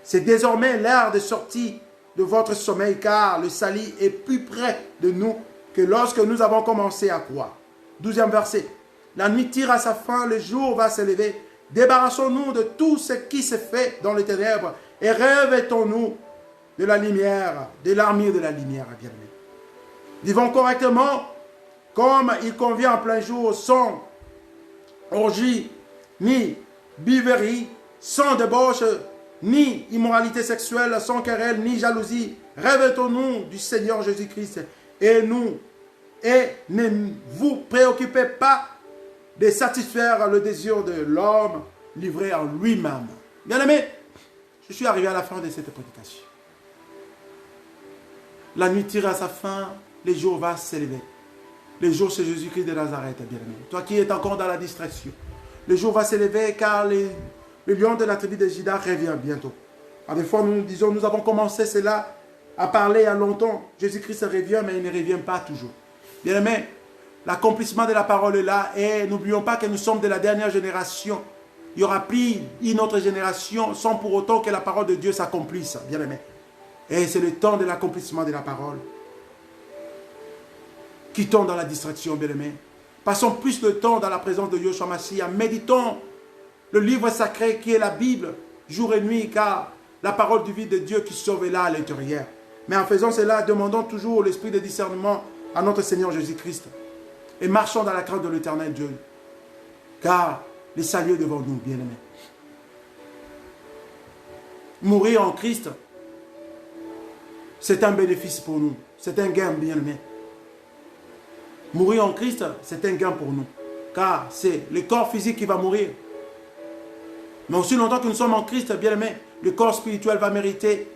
C'est désormais l'heure de sortie de votre sommeil, car le salut est plus près de nous que lorsque nous avons commencé à croire. 12e verset. La nuit tire à sa fin, le jour va s'élever. Débarrassons-nous de tout ce qui se fait dans les ténèbres et revêtons-nous de la lumière, de l'armure de la lumière, bien-aimés. Vivons correctement, comme il convient en plein jour, sans orgie, ni biverie, sans débauche, ni immoralité sexuelle, sans querelle, ni jalousie. Revêtons-nous du Seigneur Jésus-Christ et ne vous préoccupez pas de satisfaire le désir de l'homme livré en lui-même. Bien-aimé, je suis arrivé à la fin de cette prédication. La nuit tire à sa fin, les jours vont s'élever. Les jours, c'est Jésus-Christ de Nazareth, bien-aimé. Toi qui es encore dans la distraction. Le jour va s'élever car le lion de la tribu de Juda revient bientôt. Alors, des fois, nous disons, nous avons commencé cela à parler il y a longtemps. Jésus-Christ revient, mais il ne revient pas toujours. Bien-aimé, l'accomplissement de la parole est là et n'oublions pas que nous sommes de la dernière génération. Il n'y aura plus une autre génération sans pour autant que la parole de Dieu s'accomplisse, bien-aimé. Et c'est le temps de l'accomplissement de la parole. Quittons dans la distraction, bien-aimé. Passons plus de temps dans la présence de Yoshua Mashiach. Méditons le livre sacré qui est la Bible, jour et nuit, car la parole du vie de Dieu qui sauve est là à l'intérieur. Mais en faisant cela, demandons toujours l'esprit de discernement à notre Seigneur Jésus-Christ. Et marchons dans la crainte de l'Éternel Dieu. Car le salut est devant nous, bien-aimés. Mourir en Christ, c'est un bénéfice pour nous. C'est un gain, bien-aimé. Mourir en Christ, c'est un gain pour nous. Car c'est le corps physique qui va mourir. Mais aussi longtemps que nous sommes en Christ, bien-aimé, le corps spirituel va mériter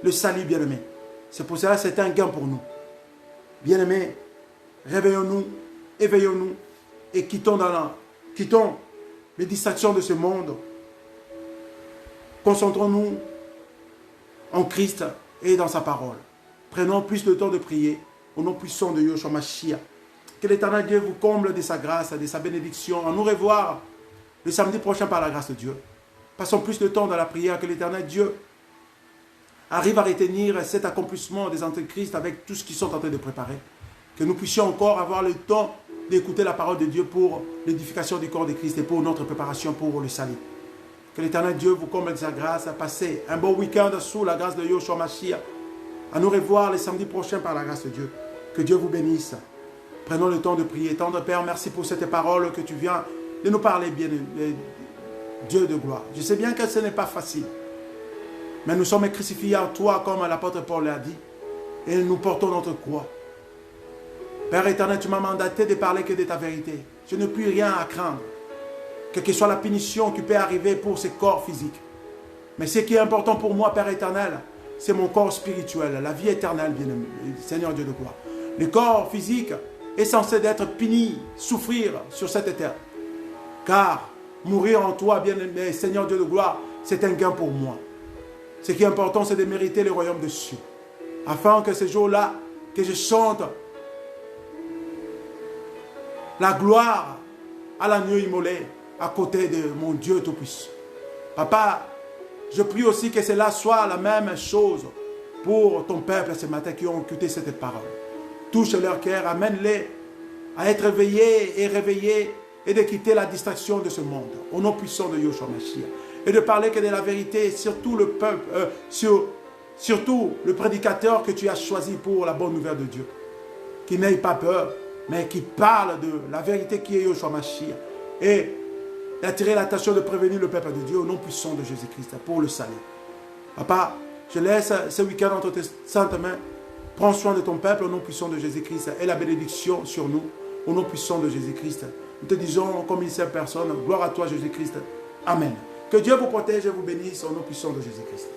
le salut, bien-aimé. C'est pour cela que c'est un gain pour nous. Bien-aimés, réveillons-nous, éveillons-nous et quittons les distractions de ce monde. Concentrons-nous en Christ et dans sa parole. Prenons plus de temps de prier au nom puissant de Yoshua Mashiach. Que l'Éternel Dieu vous comble de sa grâce, de sa bénédiction. À nous revoir le samedi prochain par la grâce de Dieu. Passons plus de temps dans la prière. Que l'Éternel Dieu arrive à retenir cet accomplissement des antéchrists avec tout ce qu'ils sont en train de préparer. Que nous puissions encore avoir le temps d'écouter la parole de Dieu pour l'édification du corps de Christ et pour notre préparation pour le salut. Que l'Éternel Dieu vous comble de sa grâce. Passez un bon week-end sous la grâce de Yoshua Mashiach. À nous revoir le samedi prochain par la grâce de Dieu. Que Dieu vous bénisse. Prenons le temps de prier. Tendre Père, merci pour cette parole que tu viens de nous parler, bien, Dieu de gloire. Je sais bien que ce n'est pas facile. Mais nous sommes crucifiés en toi, comme l'apôtre Paul l'a dit. Et nous portons notre croix. Père éternel, tu m'as mandaté de parler que de ta vérité. Je n'ai plus rien à craindre. Quelle que soit la punition qui peut arriver pour ce corps physique. Mais ce qui est important pour moi, Père éternel, c'est mon corps spirituel, la vie éternelle, bien-aimé, Seigneur Dieu de gloire. Le corps physique est censé d'être puni, souffrir sur cette terre. Car mourir en toi, bien-aimé, Seigneur Dieu de gloire, c'est un gain pour moi. Ce qui est important, c'est de mériter le royaume des cieux. Afin que ce jour-là, que je chante la gloire à l'agneau immolé à côté de mon Dieu Tout-Puissant. Papa, je prie aussi que cela soit la même chose pour ton peuple ce matin qui ont écouté cette parole. Touche leur cœur, amène-les à être éveillés et réveillés et de quitter la distraction de ce monde. Au nom puissant de Yoshua Mashiach. Et de parler que de la vérité, surtout le peuple, surtout le prédicateur que tu as choisi pour la bonne nouvelle de Dieu. Qui n'ait pas peur, mais qui parle de la vérité qui est Yoshua Mashiach. et d'attirer l'attention, de prévenir le peuple de Dieu au nom puissant de Jésus-Christ pour le salut. Papa, je laisse ce week-end entre tes saintes mains. Prends soin de ton peuple au nom puissant de Jésus-Christ et la bénédiction sur nous au nom puissant de Jésus-Christ. Nous te disons comme une seule personne, gloire à toi Jésus-Christ. Amen. Que Dieu vous protège et vous bénisse au nom puissant de Jésus-Christ.